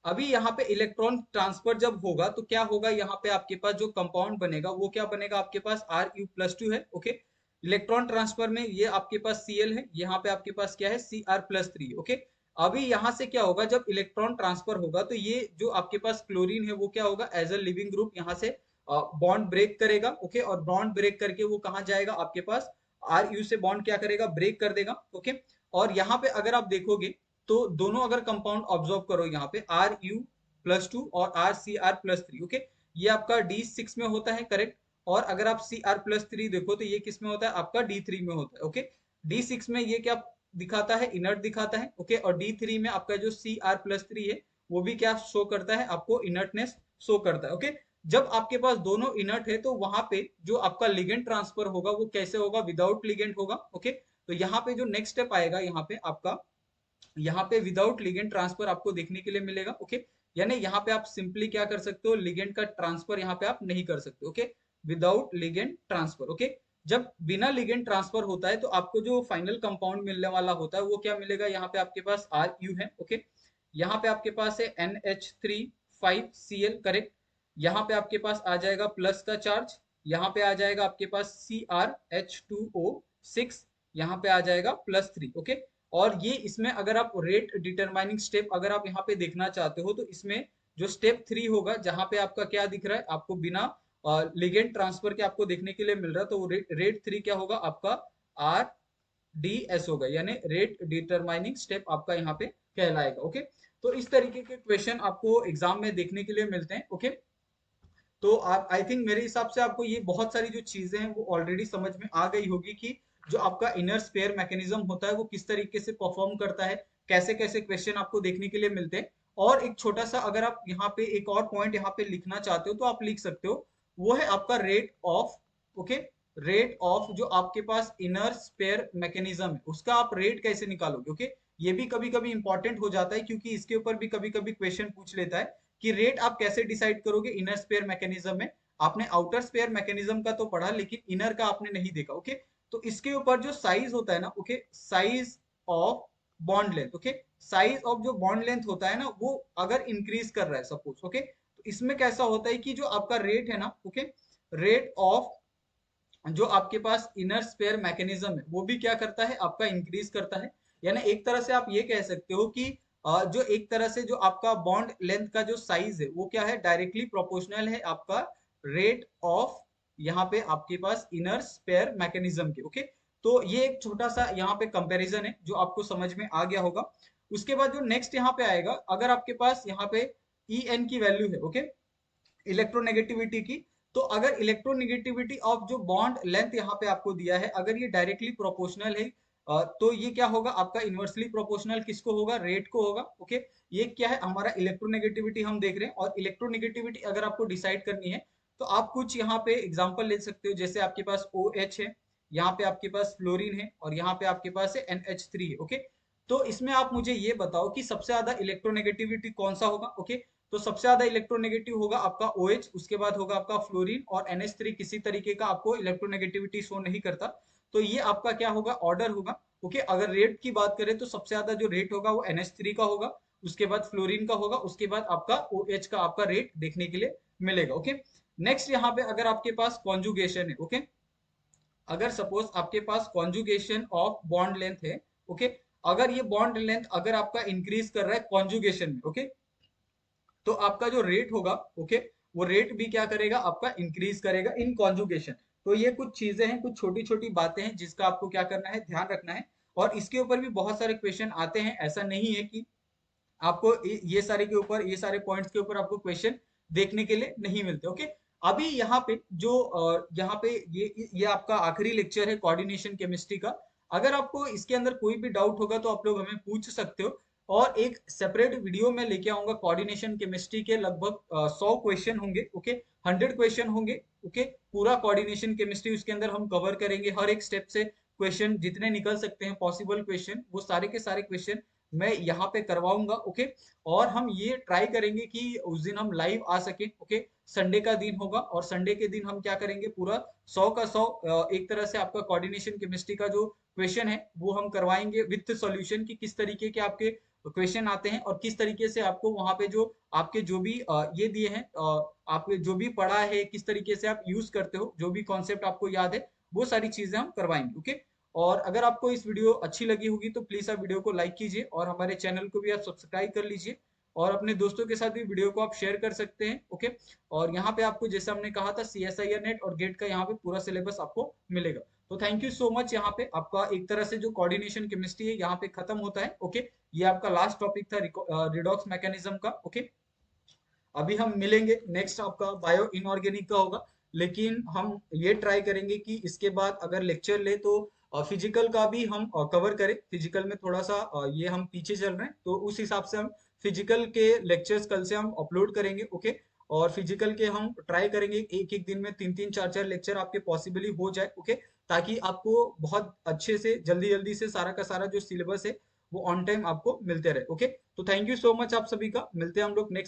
अभी यहाँ पे इलेक्ट्रॉन ट्रांसफर जब होगा तो क्या होगा, यहाँ पे आपके पास जो कंपाउंड बनेगा वो क्या बनेगा, आपके पास Ru+2 है। ओके, इलेक्ट्रॉन ट्रांसफर में ये आपके पास Cl है, यहाँ पे आपके पास क्या है, Cr+3। ओके, अभी यहाँ से क्या होगा, जब इलेक्ट्रॉन ट्रांसफर होगा तो ये जो आपके पास क्लोरीन है वो क्या होगा, एज अ लिविंग ग्रुप यहाँ से बॉन्ड ब्रेक करेगा। ओके, और बॉन्ड ब्रेक करके वो कहाँ जाएगा, आपके पास Ru से बॉन्ड क्या करेगा, ब्रेक कर देगा। ओके, और यहाँ पे अगर आप देखोगे तो दोनों अगर कंपाउंड ऑब्जर्व करो, यहाँ पे Ru+2 और Cr+3। ओके, ये आपका D6 में होता है, करेक्ट। और अगर आप Cr+3 देखो तो ये किस में होता है, आपका D3 में होता है। ओके, D6 में ये क्या दिखाता है, इनर्ट दिखाता है। ओके, और D3 में आपका जो Cr+3 है वो भी क्या शो करता है, आपको इनर्टनेस शो करता है। ओके, जब आपके पास दोनों इनर्ट है तो वहां पे जो आपका लिगेंड ट्रांसफर होगा वो कैसे होगा, विदाउट लिगेंड होगा। ओके, तो यहाँ पे जो नेक्स्ट स्टेप आएगा, यहाँ पे आपका, यहाँ पे विदाउट लिगेंड ट्रांसफर आपको देखने के लिए मिलेगा। ओके, यानी यहाँ पे आप सिंपली क्या कर सकते हो, लिगेंड का ट्रांसफर यहाँ पे आप नहीं कर सकते। Okay, without ligand transfer. Okay, जब बिना लिगेंड ट्रांसफर होता है तो आपको जो फाइनल कंपाउंड मिलने वाला होता है वो क्या मिलेगा, यहाँ पे आपके पास Ru है। ओके, यहाँ पे आपके पास है NH3 5Cl, करेक्ट। यहाँ पे आपके पास आ जाएगा प्लस का चार्ज, यहाँ पे आ जाएगा आपके पास CrH2O6, यहाँ पे आ जाएगा +3। ओके, और ये इसमें अगर आप रेट डिटरमाइनिंग स्टेप अगर आप यहाँ पे देखना चाहते हो तो इसमें जो स्टेप 3 होगा, जहां पे आपका क्या दिख रहा है, आपको बिना लिगेंड ट्रांसफर के आपको देखने के लिए मिल रहा है, तो रेट 3 क्या होगा, आपका RDS होगा, यानी रेट डिटरमाइनिंग स्टेप आपका यहाँ पे कहलाएगा। ओके, तो इस तरीके के क्वेश्चन आपको एग्जाम में देखने के लिए मिलते हैं। ओके, तो आप, आई थिंक मेरे हिसाब से आपको ये बहुत सारी जो चीजें हैं वो ऑलरेडी समझ में आ गई होगी कि जो आपका इनर स्पेयर मैकेनिज्म होता है वो किस तरीके से परफॉर्म करता है, कैसे कैसे क्वेश्चन आपको देखने के लिए मिलते हैं। और एक छोटा सा अगर आप यहाँ पे एक और पॉइंट यहाँ पे लिखना चाहते हो तो आप लिख सकते हो, वो है आपका rate of. Okay, rate of जो आपके पास इनर स्पेयर मैकेनिज्म है उसका आप रेट कैसे निकालोगे। ओके, ये भी कभी कभी इंपॉर्टेंट हो जाता है क्योंकि इसके ऊपर भी कभी कभी क्वेश्चन पूछ लेता है कि रेट आप कैसे डिसाइड करोगे इनर स्पेयर मैकेनिज्म में। आपने आउटर स्पेयर मैकेनिज्म का तो पढ़ा लेकिन इनर का आपने नहीं देखा। ओके, तो इसके ऊपर जो साइज होता है ना, okay, size of bond length. Okay, size of जो बॉन्ड लेंथ होता है ना वो अगर इंक्रीज कर रहा है सपोज, ओके, तो इसमें कैसा होता है कि जो आपका रेट है ना, ओके, रेट ऑफ जो आपके पास इनर स्पेयर मैकेनिज्म है वो भी क्या करता है, आपका इंक्रीज करता है। यानी एक तरह से आप ये कह सकते हो कि जो एक तरह से जो आपका बॉन्ड लेंथ का जो साइज है वो क्या है, डायरेक्टली प्रोपोर्शनल है आपका रेट ऑफ यहाँ पे आपके पास इनर स्पेयर मैकेनिज्म के। ओके, तो ये एक छोटा सा यहाँ पे कंपैरिजन है जो आपको समझ में आ गया होगा। उसके बाद जो नेक्स्ट यहाँ पे आएगा, अगर आपके पास यहाँ पे En की वैल्यू है, ओके, इलेक्ट्रोनेगेटिविटी की, तो अगर इलेक्ट्रोनेगेटिविटी ऑफ जो बॉन्ड लेंथ यहाँ पे आपको दिया है अगर ये डायरेक्टली प्रोपोर्शनल है, तो ये क्या होगा, आपका इनवर्सली प्रोपोर्शनल किसको होगा, रेट को होगा। ओके, ये क्या है, हमारा इलेक्ट्रोनेगेटिविटी हम देख रहे हैं। और इलेक्ट्रोनेगेटिविटी अगर आपको डिसाइड करनी है तो आप कुछ यहाँ पे एग्जांपल ले सकते हो, जैसे आपके पास OH है, यहाँ पे आपके पास फ्लोरीन है, और यहाँ पे आपके पास है NH3 है। ओके, तो इसमें आप मुझे ये बताओ कि सबसे ज्यादा इलेक्ट्रोनेगेटिविटी कौन सा होगा। ओके, तो सबसे ज्यादा इलेक्ट्रोनेगेटिव होगा आपका OH, उसके बाद होगा आपका फ्लोरीन, और NH3 किसी तरीके का आपको इलेक्ट्रोनेगेटिविटी शो नहीं करता। तो ये आपका क्या होगा, ऑर्डर होगा। ओके, अगर रेट की बात करें तो सबसे ज्यादा जो रेट होगा वो NH3 का होगा, उसके बाद फ्लोरीन का होगा, उसके बाद आपका OH का आपका रेट देखने के लिए मिलेगा। ओके, नेक्स्ट यहाँ पे अगर आपके पास कॉन्जुगेशन है, ओके, अगर सपोज आपके पास कॉन्जुगेशन ऑफ बॉन्ड लेंथ है, ओके, अगर ये बॉन्ड लेंथ अगर आपका इंक्रीज कर रहा है कॉन्जुगेशन में, ओके, तो आपका जो रेट होगा, ओके, वो रेट भी क्या करेगा, आपका इंक्रीज करेगा इन कॉन्जुगेशन। तो ये कुछ चीजें हैं, कुछ छोटी छोटी बातें हैं जिसका आपको क्या करना है, ध्यान रखना है। और इसके ऊपर भी बहुत सारे क्वेश्चन आते हैं, ऐसा नहीं है कि आपको ये सारे के ऊपर, ये सारे पॉइंट्स के ऊपर आपको क्वेश्चन देखने के लिए नहीं मिलते। ओके, अभी यहाँ पे जो यहाँ पे ये आपका आखिरी लेक्चर है कोऑर्डिनेशन केमिस्ट्री का। अगर आपको इसके अंदर कोई भी डाउट होगा तो आप लोग हमें पूछ सकते हो, और एक सेपरेट वीडियो में लेके आऊंगा कोऑर्डिनेशन केमिस्ट्री के, लगभग 100 क्वेश्चन होंगे। ओके, 100 क्वेश्चन होंगे। ओके, पूरा कोऑर्डिनेशन केमिस्ट्री उसके अंदर हम कवर करेंगे, हर एक स्टेप से क्वेश्चन जितने निकल सकते हैं पॉसिबल क्वेश्चन, वो सारे के सारे क्वेश्चन मैं यहाँ पे करवाऊंगा। ओके, और हम ये ट्राई करेंगे कि उस दिन हम लाइव आ सके। ओके, संडे का दिन होगा और संडे के दिन हम क्या करेंगे, पूरा 100 का 100 एक तरह से आपका कोऑर्डिनेशन केमिस्ट्री का जो क्वेश्चन है वो हम करवाएंगे विथ सॉल्यूशन, कि किस तरीके के आपके क्वेश्चन आते हैं और किस तरीके से आपको वहां पे जो आपके जो भी ये दिए हैं, आपने जो भी पढ़ा है किस तरीके से आप यूज करते हो, जो भी कॉन्सेप्ट आपको याद है वो सारी चीजें हम करवाएंगे। ओके, और अगर आपको इस वीडियो अच्छी लगी होगी तो प्लीज आप वीडियो को लाइक कीजिए और हमारे चैनल को भी आप सब्सक्राइब कर लीजिए, और अपने दोस्तों के साथ भी वीडियो को आप शेयर कर सकते हैं। ओके, और यहाँ पे आपको जैसे हमने कहा था CSIR नेट और गेट का यहाँ पे पूरा सिलेबस आपको मिलेगा। तो थैंक यू सो मच। यहाँ पे आपका एक तरह से जो कोऑर्डिनेशन केमिस्ट्री है यहाँ पे खत्म होता है। ओके, ये आपका लास्ट टॉपिक था रिडॉक्स मैकेनिज्म का। ओके, अभी हम मिलेंगे, नेक्स्ट आपका बायो इनऑर्गेनिक का होगा, लेकिन हम ये ट्राई करेंगे कि इसके बाद अगर लेक्चर ले तो फिजिकल का भी हम कवर करें। फिजिकल में थोड़ा सा ये हम पीछे चल रहे हैं, तो उस हिसाब से हम फिजिकल के लेक्चर्स कल से हम अपलोड करेंगे। ओके, और फिजिकल के हम ट्राई करेंगे एक एक दिन में 3 3 4 4 लेक्चर आपके पॉसिबली हो जाए। ओके, ताकि आपको बहुत अच्छे से जल्दी जल्दी से सारा का सारा जो सिलेबस है वो ऑन टाइम आपको मिलते रहे। ओके, तो थैंक यू सो मच आप सभी का, मिलते हैं हम लोग नेक्स्ट